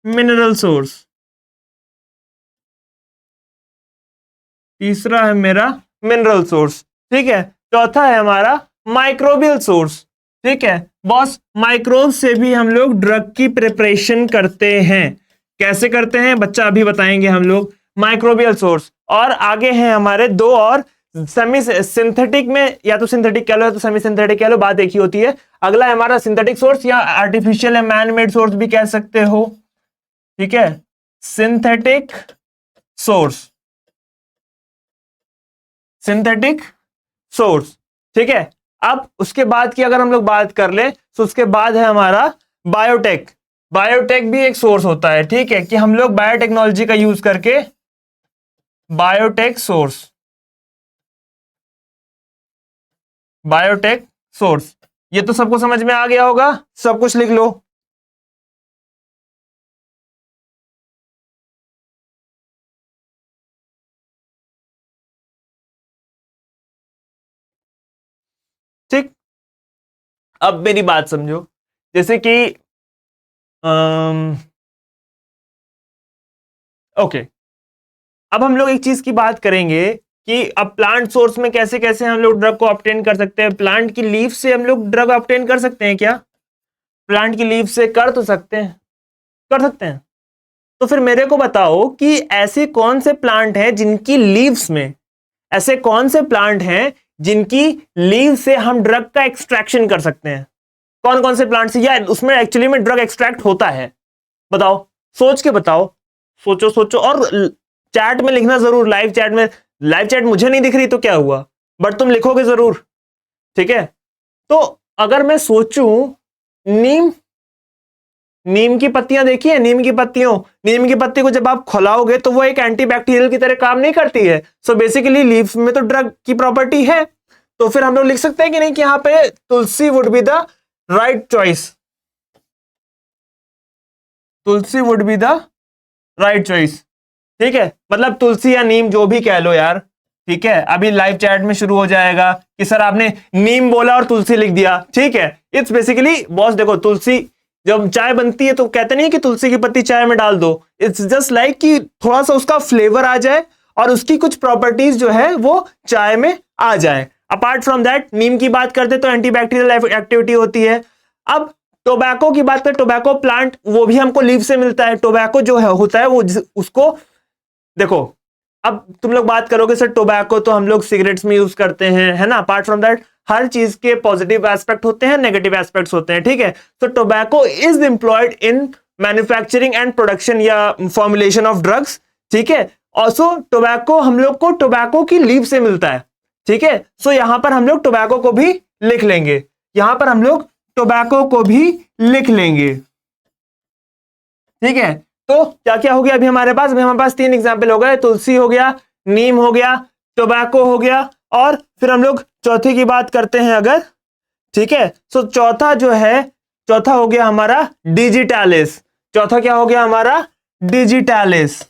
मिनरल सोर्स, तीसरा है मेरा मिनरल सोर्स। ठीक है, चौथा है हमारा माइक्रोबियल सोर्स। ठीक है बॉस, माइक्रोब से भी हम लोग ड्रग की प्रिपरेशन करते हैं। कैसे करते हैं बच्चा अभी बताएंगे हम लोग। माइक्रोबियल सोर्स, और आगे हैं हमारे दो और, सेमी सिंथेटिक में, या तो सिंथेटिक कह लो या तो सेमी सिंथेटिक कह लो, बात एक ही होती है। अगला है हमारा सिंथेटिक सोर्स, या आर्टिफिशियल या मैन मेड सोर्स भी कह सकते हो। ठीक है, सिंथेटिक सोर्स, सिंथेटिक सोर्स। ठीक है, अब उसके बाद की अगर हम लोग बात कर ले, तो उसके बाद है हमारा बायोटेक। बायोटेक भी एक सोर्स होता है। ठीक है, कि हम लोग बायोटेक्नोलॉजी का यूज करके, बायोटेक सोर्स, बायोटेक सोर्स, ये तो सबको समझ में आ गया होगा, सब कुछ लिख लो। ठीक, अब मेरी बात समझो, जैसे कि ओके, अब हम लोग एक चीज की बात करेंगे कि अब प्लांट सोर्स में कैसे कैसे हम लोग ड्रग को ऑब्टेन कर सकते हैं। प्लांट की लीफ से हम लोग ड्रग ऑब्टेन कर सकते हैं क्या? प्लांट की लीफ से कर तो सकते हैं, कर सकते हैं। तो फिर मेरे को बताओ कि ऐसे कौन से प्लांट हैं जिनकी लीव्स में, ऐसे कौन से प्लांट हैं जिनकी लीव से हम ड्रग का एक्सट्रैक्शन कर सकते हैं? कौन कौन से प्लांट से, या उसमें एक्चुअली में ड्रग एक्सट्रैक्ट होता है? बताओ, सोच के बताओ, सोचो सोचो, और चैट में लिखना जरूर, लाइव चैट में। लाइव चैट मुझे नहीं दिख रही तो क्या हुआ, बट तुम लिखोगे जरूर। ठीक है, तो अगर मैं सोचूं, नीम, नीम की पत्तियां देखी है, नीम की पत्ती को जब आप खौलाओगे तो वो एक एंटीबैक्टीरियल की तरह काम नहीं करती है। सो बेसिकली लीव्स में तो ड्रग की प्रॉपर्टी है, तो फिर हम लोग लिख सकते हैं कि नहीं कि यहां पे tulsi would be the right choice, tulsi would be the right choice. ठीक है, मतलब तुलसी या नीम जो भी कह लो यार। ठीक है, अभी लाइव चैट में शुरू हो जाएगा कि सर आपने नीम बोला और तुलसी लिख दिया। ठीक है, इट्स बेसिकली बॉस, देखो तुलसी जब चाय बनती है तो कहते नहीं कि तुलसी की पत्ती चाय में डाल दो, इट्स जस्ट लाइक कि थोड़ा सा उसका फ्लेवर आ जाए और उसकी कुछ प्रॉपर्टीज जो है वो चाय में आ जाए। अपार्ट फ्रॉम दैट नीम की बात करते तो एंटीबैक्टीरियल एक्टिविटी होती है। अब टोबैको की बात करें, टोबैको प्लांट वो भी हमको लीफ से मिलता है। टोबैको जो है होता है वो उसको देखो, अब तुम लोग बात करोगे सर टोबैको तो हम लोग सिगरेट्स में यूज करते हैं, है ना। अपार्ट फ्रॉम दैट हर चीज के पॉजिटिव एस्पेक्ट होते हैं, नेगेटिव एस्पेक्ट्स होते हैं। ठीक है, तो tobacco is employed in manufacturing and production या फॉर्मुलेशन ऑफ ड्रग्स। ठीक है, ऑल्सो टोबैको हम लोग को टोबैको की लीफ से मिलता है। ठीक है, सो यहां पर हम लोग टोबैको को भी लिख लेंगे, यहां पर हम लोग टोबैको को भी लिख लेंगे। ठीक है, तो क्या क्या हो गया अभी हमारे पास? अभी हमारे पास 3 एग्जाम्पल हो गए, तुलसी हो गया, नीम हो गया, टोबैको हो गया, और फिर हम लोग चौथे की बात करते हैं अगर। ठीक है, सो चौथा जो है, चौथा हो गया हमारा डिजिटैलिस। चौथा क्या हो गया हमारा? डिजिटैलिस।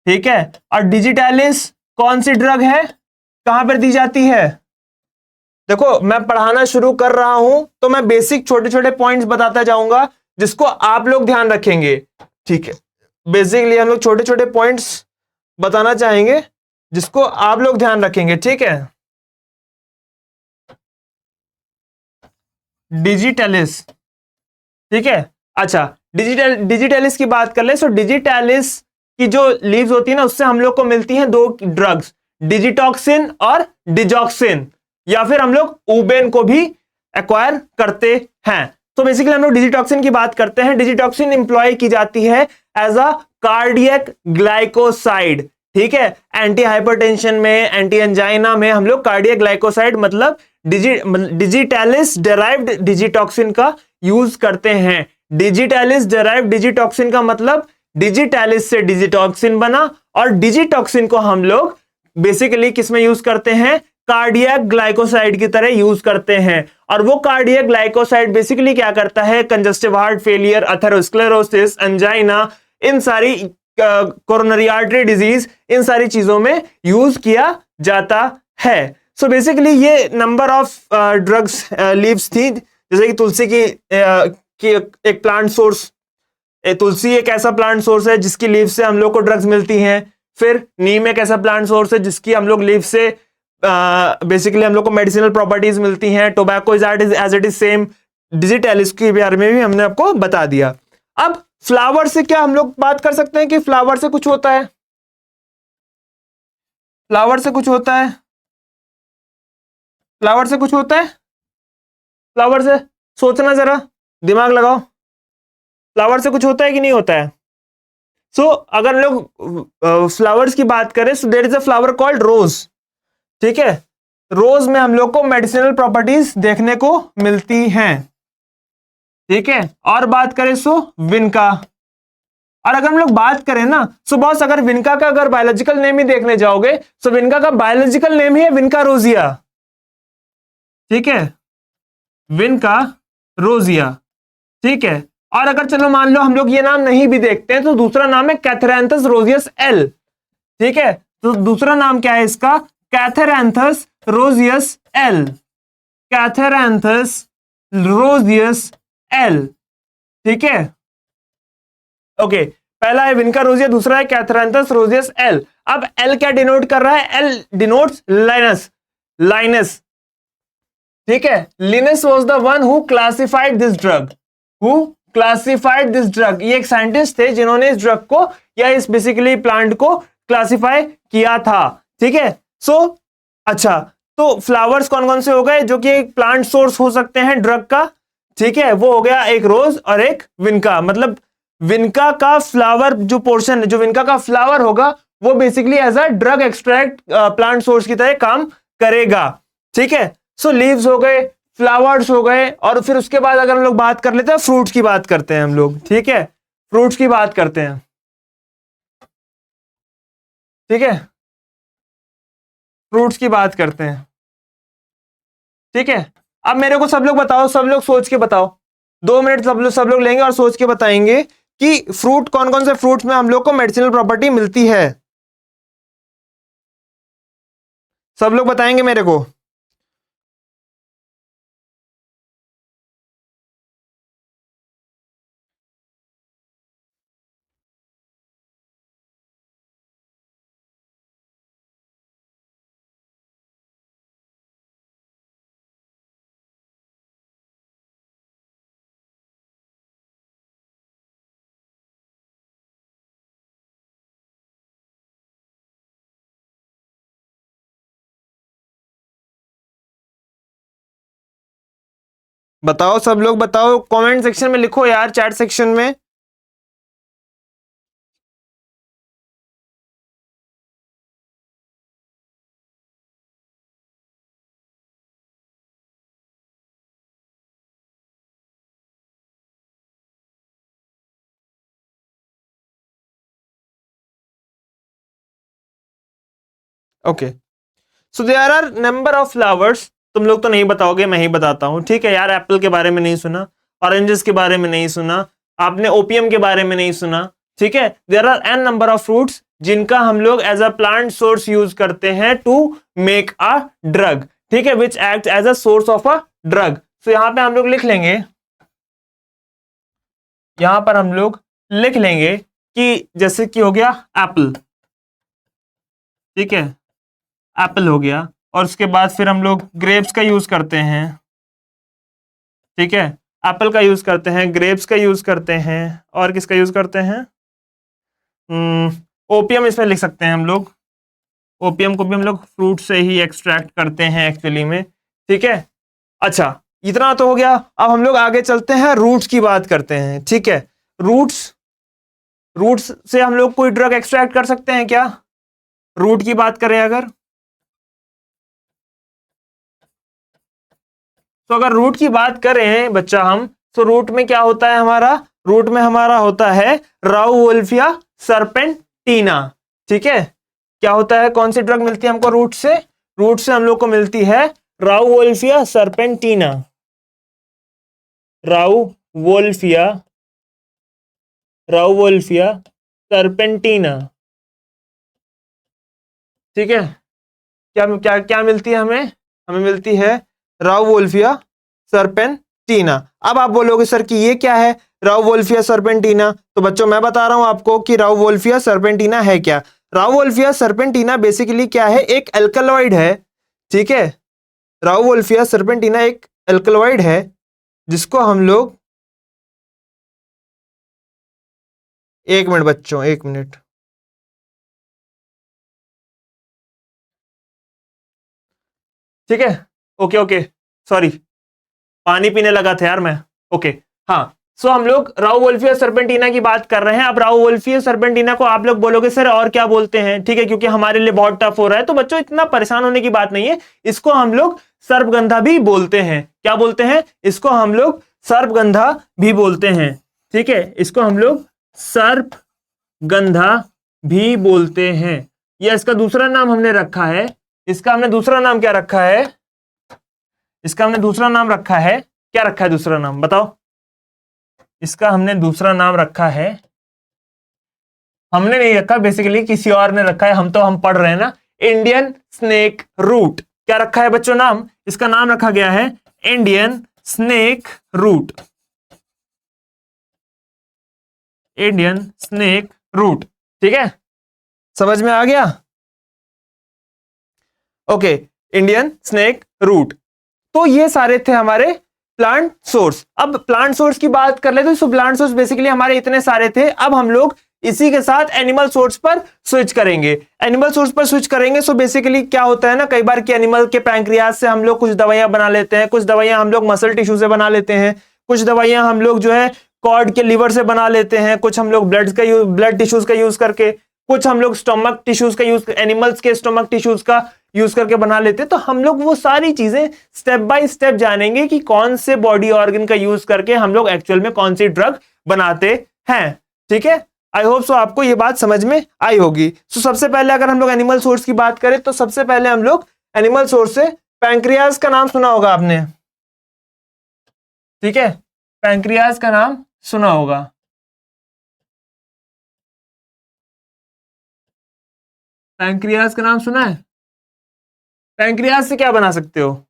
ठीक है, और डिजिटैलिस कौन सी ड्रग है, कहां पर दी जाती है? देखो मैं पढ़ाना शुरू कर रहा हूं तो मैं बेसिक छोटे छोटे पॉइंट्स बताता जाऊंगा जिसको आप लोग ध्यान रखेंगे। ठीक है, बेसिकली हम लोग छोटे छोटे पॉइंट्स बताना चाहेंगे जिसको आप लोग ध्यान रखेंगे। ठीक है, डिजिटैलिस। ठीक है, अच्छा डिजिटैलिस की बात कर ले। सो डिजिटैलिस की जो लीव्स होती है ना उससे हम लोग को मिलती हैं 2 ड्रग्स, डिजिटॉक्सिन और डिजॉक्सिन, या फिर हम लोग ऊबेन को भी एक्वायर करते हैं। तो बेसिकली हम लोग डिजिटॉक्सिन की बात करते हैं। डिजिटॉक्सिन इंप्लॉय की जाती है एज अ कार्डियक ग्लाइकोसाइड। ठीक है, एंटी हाइपरटेंशन में, एंटी एंजाइना में हम लोग कार्डियक ग्लाइकोसाइड मतलब डिजिटैलिस डेराइव्ड डिजिटॉक्सिन का यूज करते हैं। डिजिटैलिस डेराइव्ड डिजिटॉक्सिन का मतलब डिजिटैलिस से डिजिटॉक्सिन बना, और डिजिटॉक्सिन को हम लोग बेसिकली किसमें यूज करते हैं? कार्डियक ग्लाइकोसाइड की तरह यूज करते हैं। और वो कार्डियक ग्लाइकोसाइड बेसिकली क्या करता है? Congestive heart failure, atherosclerosis, angina, इन सारी कोरोनरी आर्टरी डिजीज, इन सारी चीजों में यूज किया जाता है। सो बेसिकली ये नंबर ऑफ ड्रग्स लीव्स थी, जैसे कि तुलसी की एक प्लांट सोर्स, तुलसी एक ऐसा प्लांट सोर्स है जिसकी लीव से हम लोग को ड्रग्स मिलती हैं। फिर नीम एक ऐसा प्लांट सोर्स है जिसकी हम लोग लीव से बेसिकली हम लोग को मेडिसिनल प्रॉपर्टीज मिलती हैं। Tobacco is as it is same. Digitalis के बारे में भी हमने आपको बता दिया। अब फ्लावर से क्या हम लोग बात कर सकते हैं कि फ्लावर से कुछ होता है? फ्लावर से कुछ होता है? फ्लावर से कुछ होता है? फ्लावर से सोचना, जरा दिमाग लगाओ, फ्लावर से कुछ होता है कि नहीं होता है? सो अगर लोग फ्लावर्स की बात करें, so there is a flower called rose. ठीक है, रोज में हम लोग को मेडिसिनल प्रॉपर्टीज देखने को मिलती हैं। ठीक है, और बात करें सो विनका। और अगर हम लोग बात करें ना, सो बॉस अगर विनका का अगर बायोलॉजिकल नेम ही देखने जाओगे, सो विनका का बायोलॉजिकल नेम ही है विनका रोजिया। ठीक है, विनका रोजिया। ठीक है, और अगर चलो मान लो हम लोग ये नाम नहीं भी देखते हैं तो दूसरा नाम है कैथरैंथस रोजियस एल। ठीक है, तो दूसरा नाम क्या है इसका? Catharanthus roseus L. Catharanthus roseus L. ठीक है, ओके, पहला है विनका रोजिया, दूसरा है कैथरैंथस रोजियस एल। अब एल क्या डिनोट कर रहा है? L denotes Linnaeus. लाइनस। ठीक है, Linnaeus was the one who classified this drug. Who classified this drug, ये एक साइंटिस्ट थे जिन्होंने इस ड्रग को या इस बेसिकली प्लांट को क्लासिफाई किया था। ठीक है, सो अच्छा, तो फ्लावर्स कौन कौन से हो गए जो कि एक प्लांट सोर्स हो सकते हैं ड्रग का? ठीक है, वो हो गया एक रोज और एक विनका। मतलब विनका का फ्लावर जो पोर्शन है, जो विनका का फ्लावर होगा वो basically as a drug extract plant source की तरह काम करेगा। ठीक है, सो लीव्स हो गए, फ्लावर्स हो गए, और फिर उसके बाद अगर हम लोग बात कर लेते हैं फ्रूट्स की बात करते हैं हम लोग, ठीक है, फ्रूट्स की बात करते हैं, ठीक है, फ्रूट्स की बात करते हैं, ठीक है। अब मेरे को सब लोग बताओ, सब लोग सोच के बताओ, 2 मिनट सब लोग लेंगे और सोच के बताएंगे कि फ्रूट कौन कौन से फ्रूट्स में हम लोग को मेडिसिनल प्रॉपर्टी मिलती है। सब लोग बताएंगे मेरे को। बताओ, सब लोग बताओ, कमेंट सेक्शन में लिखो यार, चैट सेक्शन में। Okay, so there are number of flowers. तुम लोग तो नहीं बताओगे, मैं ही बताता हूं, ठीक है यार। एप्पल के बारे में नहीं सुना, ऑरेंजेस के बारे में नहीं सुना, आपने ओपियम के बारे में नहीं सुना, ठीक है। There are an number of fruits जिनका हम लोग as a plant source use करते हैं टू मेक अ ड्रग, ठीक है, which act as a source of a drug. तो यहां पे हम लोग लिख लेंगे, यहां पर हम लोग लिख लेंगे कि जैसे कि हो गया एप्पल, ठीक है, एप्पल हो गया, और उसके बाद फिर हम लोग ग्रेप्स का यूज करते हैं, ठीक है, एप्पल का यूज करते हैं, ग्रेप्स का यूज करते हैं, और किसका यूज करते हैं, ओपियम इसमें लिख सकते हैं हम लोग, ओपियम को भी हम लोग फ्रूट से ही एक्सट्रैक्ट करते हैं एक्चुअली में, ठीक है। अच्छा, इतना तो हो गया। अब हम लोग आगे चलते हैं, रूट्स की बात करते हैं, ठीक है। रूट्स, रूट्स से हम लोग कोई ड्रग एक्सट्रैक्ट कर सकते हैं क्या? रूट की बात करें अगर, तो अगर रूट की बात करें बच्चा हम, तो रूट में क्या होता है हमारा, रूट में हमारा होता है राउवोल्फिया सर्पेंटिना, ठीक है। क्या होता है, कौन सी ड्रग मिलती है हमको रूट से? रूट से हम लोग को मिलती है राउवोल्फिया सर्पेंटिना, राउवोल्फिया, राउवोल्फिया सर्पेंटिना, ठीक है। क्या क्या क्या मिलती है हमें? हमें मिलती है राउवोल्फिया सर्पेंटिना। अब आप बोलोगे सर कि ये क्या है राउवोल्फिया सर्पेंटिना? तो बच्चों मैं बता रहा हूं आपको कि राउवोल्फिया सर्पेंटिना है क्या। राउवोल्फिया सर्पेंटिना बेसिकली क्या है, एक एल्कलॉइड है, ठीक है। राउवोल्फिया सर्पेंटिना एक एल्कलॉइड है जिसको हम लोग, एक मिनट बच्चों, एक मिनट, ठीक है, ओके ओके, सॉरी, पानी पीने लगा था यार मैं, ओके। हाँ, सो हम लोग राउवोल्फिया सर्पेंटिना की बात कर रहे हैं। अब राउवोल्फिया सर्पेंटिना को आप लोग बोलोगे सर और क्या बोलते हैं, ठीक है, क्योंकि हमारे लिए बहुत टफ हो रहा है। तो बच्चों इतना परेशान होने की बात नहीं है, इसको हम लोग सर्पगंधा भी बोलते हैं। क्या बोलते हैं? इसको हम लोग सर्पगंधा भी बोलते हैं, ठीक है, इसको हम लोग सर्पगंधा भी बोलते हैं। या इसका दूसरा नाम हमने रखा है, इसका हमने दूसरा नाम क्या रखा है, इसका हमने दूसरा नाम रखा है, क्या रखा है दूसरा नाम बताओ? इसका हमने दूसरा नाम रखा है, हमने नहीं रखा, बेसिकली किसी और ने रखा है, हम पढ़ रहे हैं ना, इंडियन स्नेक रूट। क्या रखा है बच्चों नाम? इसका नाम रखा गया है Indian snake root, Indian snake root, ठीक है, समझ में आ गया? Okay, Indian snake root. तो ये सारे थे हमारे प्लांट सोर्स। अब प्लांट सोर्स की बात कर ले तो प्लांट सोर्स बेसिकली हमारे इतने सारे थे। अब हम लोग इसी के साथ एनिमल सोर्स पर स्विच करेंगे। एनिमल सोर्स पर स्विच करेंगे सो बेसिकली क्या होता है ना, कई बार कि एनिमल के पैंक्रियाज से हम लोग कुछ दवाइयां बना लेते हैं, कुछ दवाइयां हम लोग मसल टिश्यू से बना लेते हैं, कुछ दवाइयां हम लोग जो है कॉर्ड के लिवर से बना लेते हैं, कुछ हम लोग ब्लड टिश्यूज का यूज करके कुछ हम लोग स्टोमक टिश्यूज का यूज, एनिमल्स के स्टोमक टिश्यूज का यूज करके बना लेते। तो हम लोग वो सारी चीजें स्टेप बाय स्टेप जानेंगे कि कौन से बॉडी ऑर्गन का यूज करके हम लोग एक्चुअल में कौन सी ड्रग बनाते हैं। ठीक है, आई होप सो आपको ये बात समझ में आई होगी। सो सबसे पहले अगर हम लोग एनिमल सोर्स की बात करें तो सबसे पहले हम लोग एनिमल सोर्स से पैंक्रियाज का नाम सुना होगा आपने। ठीक है, पैंक्रियाज का नाम सुना होगा। पैंक्रियाज का नाम सुना है? पैंक्रियाज से क्या बना सकते हो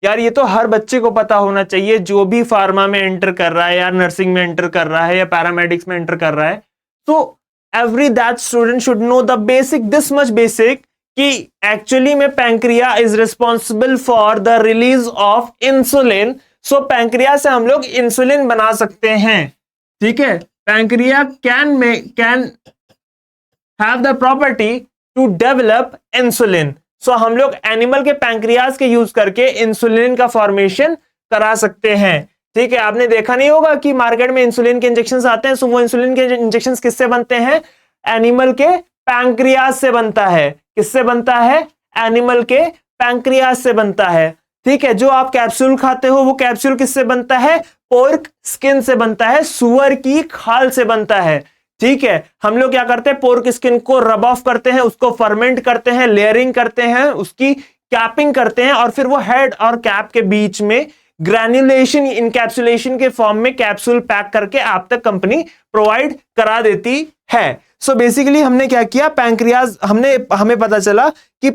यार? ये तो हर बच्चे को पता होना चाहिए जो भी फार्मा में एंटर कर रहा है या नर्सिंग में एंटर कर रहा है या पैरामेडिक्स में एंटर कर रहा है। तो every that student should know the basic, this much basic, कि एक्चुअली में pancreas is responsible for the release of insulin. So pancreas से हम लोग इंसुलिन बना सकते हैं। ठीक है, pancreas can have the property to develop insulin. So हम लोग एनिमल के पैंक्रियाज के यूज करके इंसुलिन का फॉर्मेशन करा सकते हैं। ठीक है, आपने देखा नहीं होगा कि मार्केट में इंसुलिन के इंजेक्शंस आते हैं। सो वो इंसुलिन के इंजेक्शंस किससे बनते हैं? एनिमल के पैंक्रियाज से बनता है। किससे बनता है? एनिमल के पैंक्रियाज से बनता है। ठीक है, जो आप कैप्सूल खाते हो वो कैप्सूल किससे बनता है? पोर्क स्किन से बनता है, सुअर की खाल से बनता है। ठीक है, हम लोग क्या करते हैं? पोर्क स्किन को रब ऑफ करते हैं, उसको फर्मेंट करते हैं, लेयरिंग करते हैं, उसकी कैपिंग करते हैं और फिर वो हेड और कैप के बीच में ग्रैन्युलेशन इनकैप्सुलेशन के फॉर्म में कैप्सूल पैक करके आप तक कंपनी प्रोवाइड करा देती है। सो बेसिकली हमने क्या किया? पैंक्रियाज, हमें पता चला कि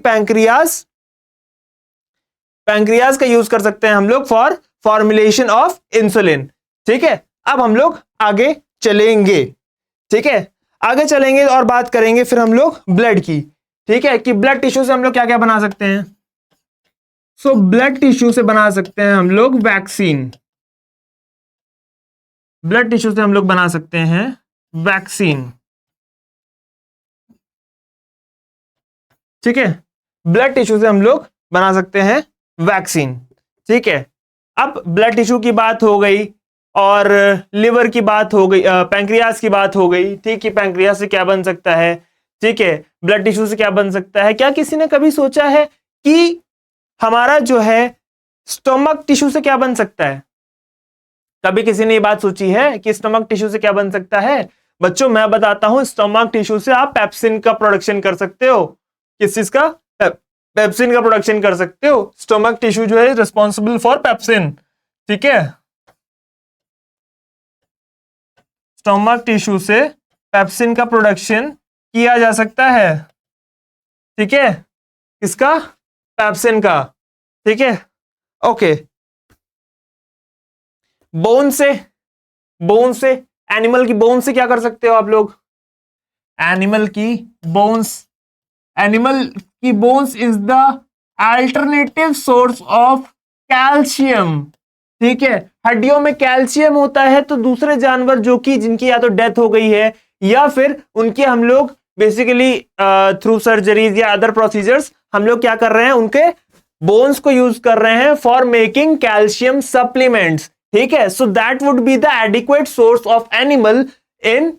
पैंक्रियाज का यूज कर सकते हैं हम लोग फॉर फॉर्मुलेशन ऑफ इंसुलिन। ठीक है, अब हम लोग आगे चलेंगे। ठीक है, आगे चलेंगे और बात करेंगे फिर हम लोग ब्लड की। ठीक है, कि ब्लड टिश्यू से हम लोग क्या क्या बना सकते हैं। सो ब्लड टिश्यू से बना सकते हैं हम लोग वैक्सीन। ब्लड टिश्यू से हम लोग बना सकते हैं वैक्सीन। ठीक है, ब्लड टिश्यू से हम लोग बना सकते हैं वैक्सीन। ठीक है, अब ब्लड टिश्यू की बात हो गई और लिवर की बात हो गई, पैंक्रियाज की बात हो गई। ठीक है, पैंक्रियाज से क्या बन सकता है? ठीक है, ब्लड टिश्यू से क्या बन सकता है? क्या किसी ने कभी सोचा है कि हमारा जो है स्टोमक टिश्यू से क्या बन सकता है? कभी किसी ने ये बात सोची है कि स्टोमक टिश्यू से क्या बन सकता है? बच्चों मैं बताता हूं, स्टोमक टिश्यू से आप पेप्सिन का प्रोडक्शन कर सकते हो। किस चीज का? पेप्सिन का प्रोडक्शन कर सकते हो। स्टोमक टिश्यू जो है रिस्पॉन्सिबल फॉर पेप्सिन। ठीक है, स्टोमक टिश्यू से पेप्सिन का प्रोडक्शन किया जा सकता है। ठीक है, किसका? पेप्सिन का। ठीक है, ओके। बोन से एनिमल की बोन से क्या कर सकते हो आप लोग? एनिमल की bones is the alternative source of calcium. ठीक है, हड्डियों में कैल्शियम होता है, तो दूसरे जानवर जो कि जिनकी या तो डेथ हो गई है या फिर उनके हम लोग बेसिकली थ्रू सर्जरीज या अदर प्रोसीजर्स हम लोग क्या कर रहे हैं? उनके बोन्स को यूज कर रहे हैं फॉर मेकिंग कैल्शियम सप्लीमेंट्स। ठीक है, so that would be the adequate source of animal in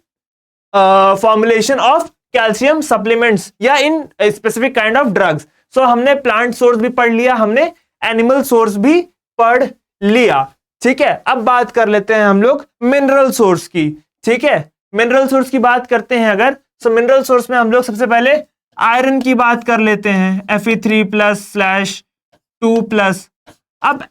formulation of calcium supplements या in specific kind of drugs. So हमने प्लांट सोर्स भी पढ़ लिया, हमने एनिमल सोर्स भी पढ़ लिया। ठीक है, अब बात कर लेते हैं हम लोग मिनरल सोर्स की। ठीक है, मिनरल सोर्स की बात करते हैं अगर, सो मिनरल सोर्स में हम लोग सबसे पहले आयरन की बात कर लेते हैं, Fe3+/2+। अब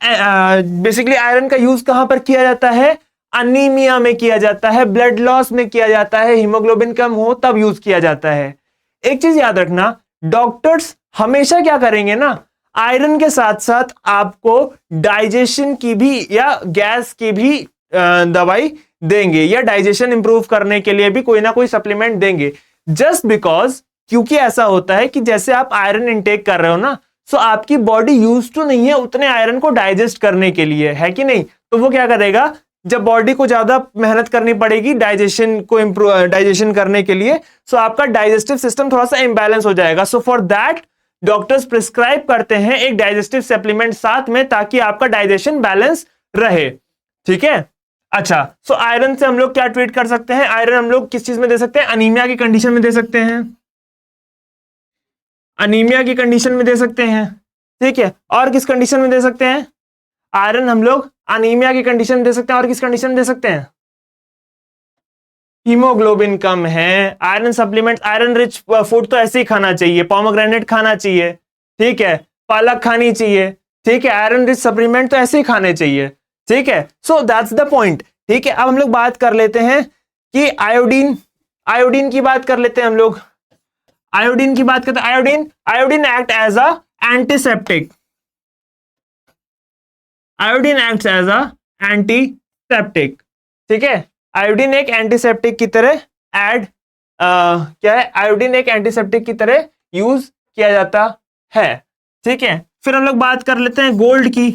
बेसिकली आयरन का यूज कहां पर किया जाता है? अनीमिया में किया जाता है, ब्लड लॉस में किया जाता है, हीमोग्लोबिन कम हो तब यूज किया जाता है। एक चीज याद रखना, डॉक्टर्स हमेशा क्या करेंगे ना, आयरन के साथ साथ आपको डाइजेशन की भी या गैस की भी दवाई देंगे या डाइजेशन इंप्रूव करने के लिए भी कोई ना कोई सप्लीमेंट देंगे। जस्ट बिकॉज, क्योंकि ऐसा होता है कि जैसे आप आयरन इंटेक कर रहे हो ना, सो आपकी बॉडी यूज टू नहीं है उतने आयरन को डाइजेस्ट करने के लिए, है कि नहीं? तो वो क्या करेगा, जब बॉडी को ज्यादा मेहनत करनी पड़ेगी डाइजेशन करने के लिए, सो आपका डाइजेस्टिव सिस्टम थोड़ा सा इंबैलेंस हो जाएगा। So for that doctors prescribe करते हैं एक डाइजेस्टिव सप्लीमेंट साथ में, ताकि आपका डाइजेशन बैलेंस रहे। ठीक है, अच्छा, सो आयरन से हम लोग क्या ट्रीट कर सकते हैं? आयरन हम लोग किस चीज में दे सकते हैं? अनीमिया की कंडीशन में दे सकते हैं, अनीमिया की कंडीशन में दे सकते हैं, ठीक है। और किस कंडीशन में दे सकते हैं? आयरन हम लोग अनीमिया की कंडीशन में दे सकते हैं, और किस कंडीशन में दे सकते हैं? हीमोग्लोबिन कम है, iron supplement, iron rich food तो ऐसे ही खाना चाहिए, पोमोग्रेनेट खाना चाहिए, ठीक है, पालक खानी चाहिए, ठीक है, आयरन रिच सप्लीमेंट तो ऐसे ही खाने चाहिए, ठीक है। सो दैट्स द पॉइंट, ठीक है। अब हम लोग बात कर लेते हैं कि आयोडीन, आयोडीन की बात कर लेते हैं हम लोग, आयोडीन की बात करते हैं। Iodine, iodine act as a antiseptic, iodine act as a antiseptic, ठीक है। आयोडीन एक एंटीसेप्टिक की तरह क्या है, आयोडीन एक एंटीसेप्टिक की तरह यूज किया जाता है, ठीक है। फिर हम लोग बात कर लेते हैं गोल्ड की।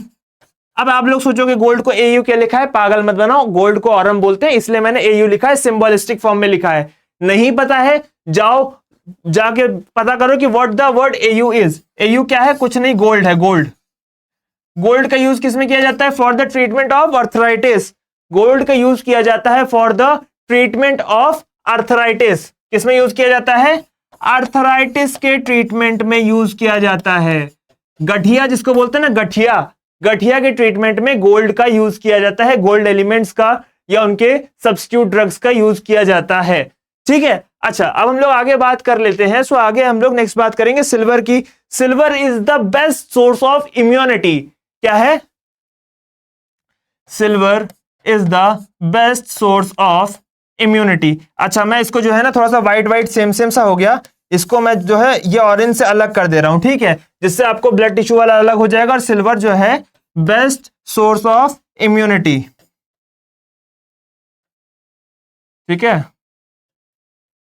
अब आप लोग सोचोगे गोल्ड को एयू क्या लिखा है, पागल मत बनाओ, गोल्ड को ऑरम बोलते हैं इसलिए मैंने एयू लिखा है, सिंबलिस्टिक फॉर्म में लिखा है। नहीं पता है, जाओ जाके पता करो कि what the word AU is. AU क्या है? कुछ नहीं, गोल्ड है, गोल्ड। गोल्ड का यूज किसमें किया जाता है? For the treatment of arthritis. Gold का यूज किया जाता है for the treatment of arthritis. किसमें यूज किया जाता है? अर्थराइटिस के ट्रीटमेंट में यूज किया जाता है। गठिया जिसको बोलते हैं ना, गठिया, गठिया के ट्रीटमेंट में गोल्ड का यूज किया जाता है, गोल्ड एलिमेंट्स का या उनके सब्स्टिट्यूट ड्रग्स का यूज किया जाता है, ठीक है। अच्छा, अब हम लोग आगे बात कर लेते हैं। सो आगे हम लोग नेक्स्ट बात करेंगे सिल्वर की। Silver is the best source of immunity. क्या है? Silver is the best source of immunity. अच्छा, मैं इसको जो है ना थोड़ा सा व्हाइट व्हाइट सेम सेम सा हो गया, इसको मैं जो है ये ऑरेंज से अलग कर दे रहा हूं, ठीक है, जिससे आपको ब्लड टिश्यू वाला अलग हो जाएगा। और सिल्वर जो है बेस्ट सोर्स ऑफ इम्यूनिटी, ठीक है,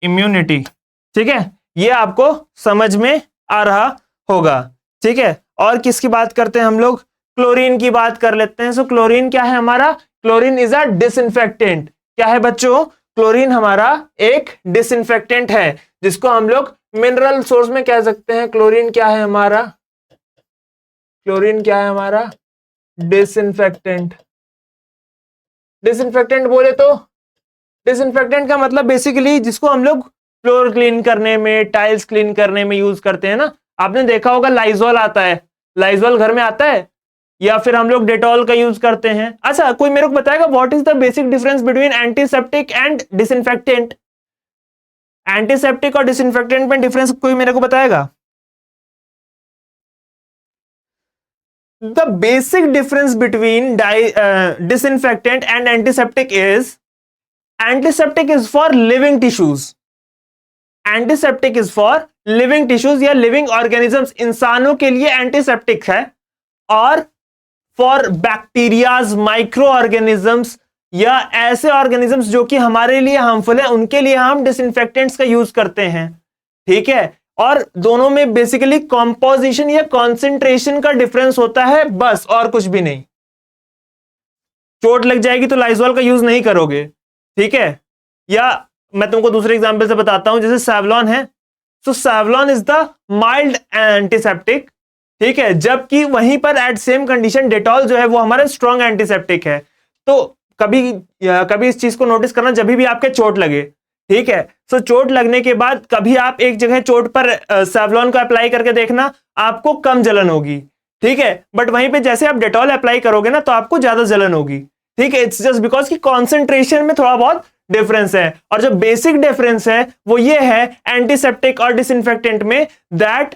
इम्यूनिटी, ठीक है, ये आपको समझ में आ रहा होगा, ठीक है। और किसकी बात करते हैं हम लोग? क्लोरीन की बात कर लेते हैं। सो क्लोरीन क्या है हमारा? Chlorine is a disinfectant. क्या है बच्चों? क्लोरीन हमारा एक डिसइंफेक्टेंट है, जिसको हम लोग मिनरल सोर्स में कह सकते हैं। क्लोरीन क्या है हमारा? क्लोरीन क्या है हमारा? डिसइंफेक्टेंट। डिसइंफेक्टेंट बोले तो डिसइंफेक्टेंट का मतलब बेसिकली जिसको हम लोग फ्लोर क्लीन करने में, टाइल्स क्लीन करने में यूज करते हैं ना। आपने देखा होगा लाइजॉल आता है, लाइजॉल घर में आता है, या फिर हम लोग डेटॉल का यूज करते हैं। अच्छा, कोई मेरे को बताएगा what is the basic difference between antiseptic and disinfectant? Antiseptic और डिसइंफेक्टेंट में डिफरेंस कोई मेरे को बताएगा? The basic difference between disinfectant and antiseptic is antiseptic is for living tissues, antiseptic is for living tissues या लिविंग ऑर्गेनिजम्स, इंसानों के लिए एंटीसेप्टिक है, और फॉर बैक्टीरियाज, माइक्रो ऑर्गेनिजम्स या ऐसे ऑर्गेनिजम्स जो कि हमारे लिए हार्मफुल है, उनके लिए हम डिसइंफेक्टेंट्स का यूज करते हैं, ठीक है। और दोनों में बेसिकली कॉम्पोजिशन या कॉन्सेंट्रेशन का डिफरेंस होता है, बस, और कुछ भी नहीं। चोट लग जाएगी तो लाइजॉल का यूज नहीं करोगे, ठीक है। या मैं तुमको दूसरे एग्जांपल से बताता हूं, जैसे सैवलॉन है। So Savlon is the mild antiseptic, ठीक है, जबकि वहीं पर एट सेम कंडीशन डेटॉल जो है वो हमारा स्ट्रॉन्ग एंटीसेप्टिक है। तो कभी कभी इस चीज को नोटिस करना, जब भी आपके चोट लगे, ठीक है, सो चोट लगने के बाद कभी आप एक जगह चोट पर सैवलॉन को अप्लाई करके देखना, आपको कम जलन होगी, ठीक है। बट वहीं पे जैसे आप डेटॉल अप्लाई करोगे ना तो आपको ज्यादा जलन होगी, ठीक है। इट्स जस्ट बिकॉज की कॉन्सेंट्रेशन में थोड़ा बहुत डिफरेंस है। और जो बेसिक डिफरेंस है वो ये है एंटीसेप्टिक और डिसइंफेक्टेंट में, that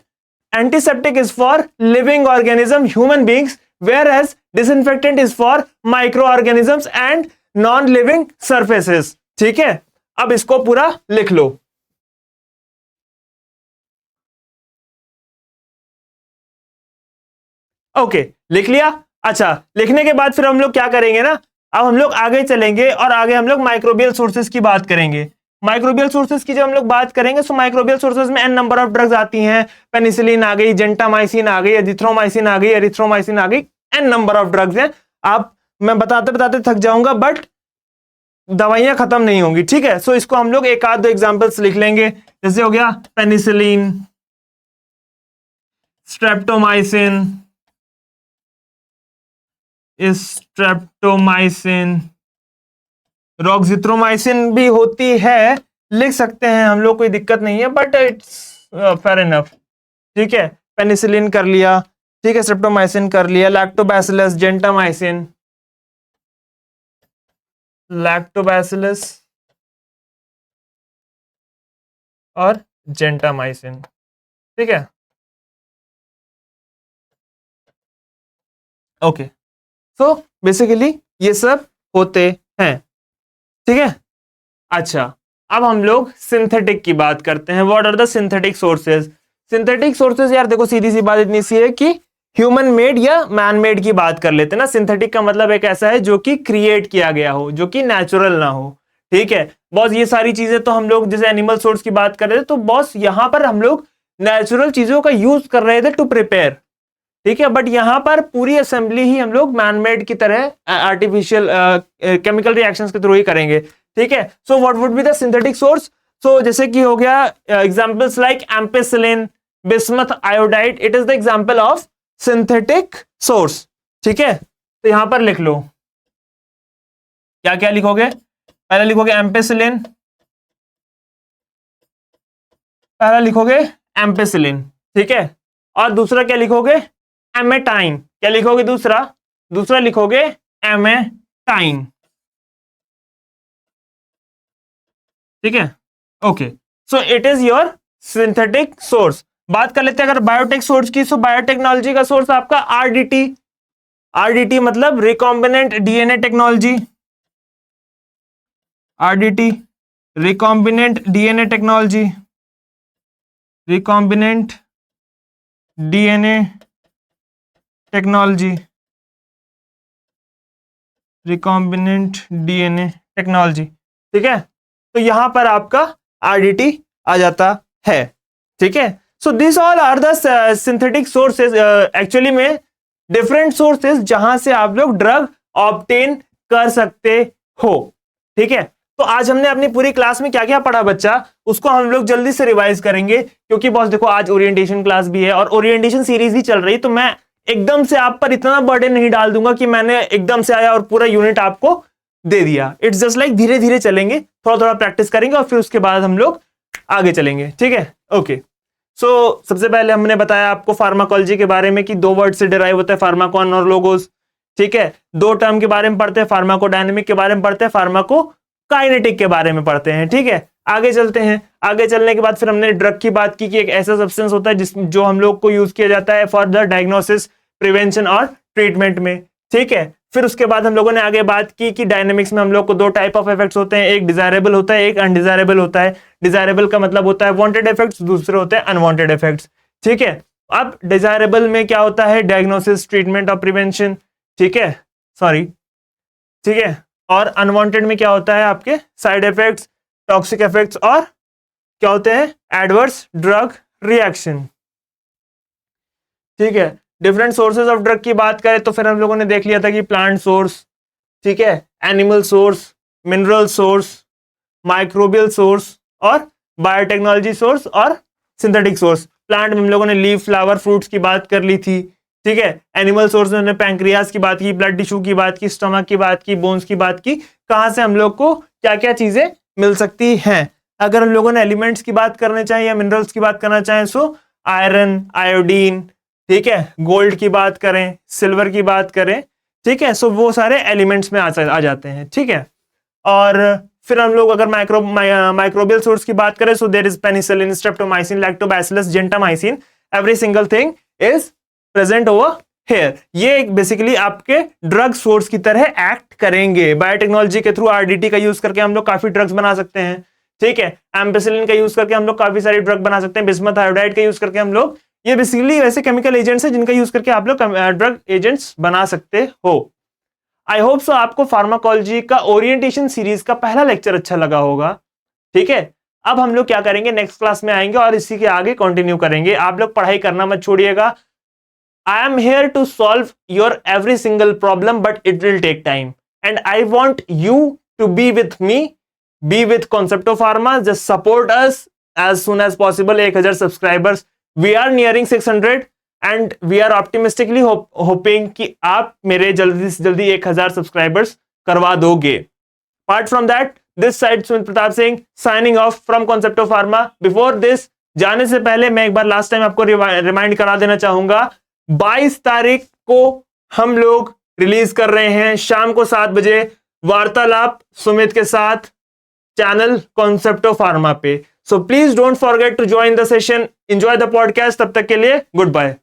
antiseptic is for living organism, human beings, whereas disinfectant is for micro organisms and non living surfaces, ठीक है। अब इसको पूरा लिख लो। ओके, लिख लिया। अच्छा, लिखने के बाद फिर हम लोग क्या करेंगे ना, अब हम लोग आगे चलेंगे और आगे हम लोग माइक्रोबियल सोर्सेज की बात करेंगे। माइक्रोबियल सोर्सेज की जब हम लोग बात करेंगे, तो माइक्रोबियल सोर्सेज में एन नंबर ऑफ ड्रग्स आती हैं। पेनिसिलिन आ गई, जेंटामाइसिन आ गई, एजिथ्रोमाइसिन आ गई, एरिथ्रोमाइसिन आ गई, एन नंबर ऑफ ड्रग्स हैं। आप, मैं बताते बताते थक जाऊंगा, बट दवाइयां खत्म नहीं होंगी, ठीक है। सो इसको हम लोग एक आध दो एग्जांपल्स लिख लेंगे। जैसे हो गया पेनिसिलिन, स्ट्रेप्टोमाइसिन, स्ट्रेप्टोमाइसिन, रॉक्जिथ्रोमाइसिन भी होती है, लिख सकते हैं हम लोग, कोई दिक्कत नहीं है, बट इट्स फेयर इनफ। ठीक है, पेनिसिलिन कर लिया, ठीक है, स्ट्रेप्टोमाइसिन कर लिया, लैक्टोबैसिलस, जेंटामाइसिन, लैक्टोबैसिलस और जेंटामाइसिन। ठीक है, ओके, सो बेसिकली ये सब होते हैं। ठीक है, अच्छा, अब हम लोग सिंथेटिक की बात करते हैं। What are the synthetic sources? Synthetic sources यार देखो, सीधी सी बात इतनी सी है कि ह्यूमन मेड या मैन मेड की बात कर लेते हैं ना। सिंथेटिक का मतलब एक ऐसा है जो कि क्रिएट किया गया हो, जो कि नेचुरल ना हो। ठीक है बॉस, ये सारी चीजें तो हम लोग जैसे एनिमल सोर्स की बात कर रहे थे, तो बॉस यहां पर हम लोग नेचुरल चीजों का यूज कर रहे थे टू प्रिपेयर। ठीक है, बट यहां पर पूरी असेंबली ही हम लोग मैनमेड की तरह आर्टिफिशियल केमिकल रिएक्शंस के थ्रू ही करेंगे। ठीक है, so what would be the synthetic source? So जैसे कि हो गया examples like ampicillin, bismuth iodide, it is the example of synthetic source. ठीक है, तो यहां पर लिख लो, क्या क्या लिखोगे? पहले लिखोगे एम्पेसिलिन, पहला लिखोगे एम्पेसिलिन। ठीक है, और दूसरा क्या लिखोगे? एमेटाइन। क्या लिखोगे दूसरा? दूसरा लिखोगे एमेटाइन। ठीक है, okay, so it is your synthetic source. बात कर लेते हैं अगर बायोटेक सोर्स की, सो बायोटेक्नोलॉजी का सोर्स आपका आरडीटी। आरडीटी मतलब recombinant DNA technology, RDT recombinant DNA technology, recombinant DNA technology, recombinant DNA technology. ठीक है, तो यहां पर आपका आरडीटी आ जाता है। ठीक है, so this all are the synthetic sources, actually में डिफरेंट सोर्सेज जहां से आप लोग ड्रग ऑब्टेन कर सकते हो। ठीक है, तो आज हमने अपनी पूरी क्लास में क्या क्या पढ़ा बच्चा, उसको हम लोग जल्दी से रिवाइज करेंगे, क्योंकि बॉस देखो आज ओरिएंटेशन क्लास भी है और ओरिएंटेशन सीरीज भी चल रही, तो मैं एकदम से आप पर इतना बर्डन नहीं डाल दूंगा कि मैंने एकदम से आया और पूरा यूनिट आपको दे दिया। इट्स जस्ट लाइक धीरे धीरे चलेंगे, थोड़ा थोड़ा प्रैक्टिस करेंगे और फिर उसके बाद हम लोग आगे चलेंगे। ठीक है, ओके, सो सबसे पहले हमने बताया आपको फार्माकोलॉजी के बारे में कि दो वर्ड से डिराइव होता है, फार्माकोन और लोगोस। ठीक है, दो टर्म के बारे में पढ़ते हैं, फार्माकोडायनेमिक के बारे में पढ़ते हैं, फार्माकोकाइनेटिक के बारे में पढ़ते हैं। ठीक है, आगे चलते हैं। आगे चलने के बाद फिर हमने ड्रग की बात की कि एक ऐसा सब्सटेंस होता है जिस जो हम लोग को यूज किया जाता है फॉर द डायग्नोसिस, प्रिवेंशन और ट्रीटमेंट में। ठीक है, फिर उसके बाद हम लोगों ने आगे बात की कि डायनेमिक्स में हम लोग को दो टाइप ऑफ इफेक्ट्स होते हैं, एक डिजायरेबल होता है, एक अनडिजायरेबल होता है। डिजायरेबल का मतलब होता है वांटेड इफेक्ट्स, दूसरे होते हैं अनवांटेड इफेक्ट्स। ठीक है, अब डिजायरेबल में क्या होता है? डायग्नोसिस, ट्रीटमेंट और प्रिवेंशन। ठीक है, सॉरी, ठीक है, और अनवांटेड में क्या होता है? आपके साइड इफेक्ट्स, टॉक्सिक इफेक्ट्स और क्या होते हैं? Adverse drug reaction. ठीक है, डिफरेंट सोर्सेज ऑफ ड्रग की बात करें तो फिर हम लोगों ने देख लिया था कि प्लांट सोर्स, ठीक है, animal source, mineral source, microbial source और बायोटेक्नोलॉजी सोर्स और सिंथेटिक सोर्स। प्लांट में हम लोगों ने लीफ, फ्लावर, फ्रूट्स की बात कर ली थी। ठीक है, एनिमल सोर्स में हमने पैंक्रियाज की बात की, ब्लड टिश्यू की बात की, स्टमक की बात की, बोन्स की बात की, कहां से हम लोग को क्या क्या चीजें मिल सकती हैं। अगर हम लोगों ने एलिमेंट्स की बात करना चाहें या मिनरल्स की बात करना चाहें, सो आयरन, आयोडीन, ठीक है, गोल्ड की बात करें, सिल्वर की बात करें, ठीक है, सो वो सारे एलिमेंट्स में आ जाते हैं। ठीक है, और फिर हम लोग अगर माइक्रोबियल सोर्स की बात करें, so there is penicillin, streptomycin, lactobacillus, gentamicin, every single thing is present over here. ये बेसिकली आपके ड्रग सोर्स की तरह एक्ट करेंगे। बायोटेक्नोलॉजी के थ्रू आरडीटी का यूज करके हम लोग काफी ड्रग्स बना सकते हैं। ठीक है, एम्पेसिलिन का यूज करके हम लोग काफी सारी ड्रग बना सकते हैं, बिस्मथ आयोडाइड का यूज करके हम लोग, ये बेसिकली वैसे केमिकल एजेंट्स है जिनका यूज करके आप लोग ड्रग एजेंट्स बना सकते हो। आई होप सो आपको फार्माकोलॉजी का ओरिएंटेशन सीरीज का पहला लेक्चर अच्छा लगा होगा। ठीक है, अब हम लोग क्या करेंगे, नेक्स्ट क्लास में आएंगे और इसी के आगे कंटिन्यू करेंगे। आप लोग पढ़ाई करना मत छोड़िएगा। I am here to solve your every single problem, but it will take time. And I want you to be with me, be with Concepto Pharma. Just support us as soon as possible. 1000 subscribers. We are nearing 600 and we are optimistically hoping कि आप मेरे जल्दी से जल्दी 1000 subscribers करवा दोगे। Apart from that, this side Sumit Pratap Singh signing off from Concepto Pharma. Before this, जाने से पहले मैं एक बार लास्ट टाइम आपको रिमाइंड करा देना चाहूंगा, 22 तारीख को हम लोग रिलीज कर रहे हैं शाम को 7 बजे वार्तालाप सुमित के साथ चैनल कॉन्सेप्टो फार्मा पे. So please don't forget to join the session. Enjoy the podcast. तब तक के लिए गुड बाय.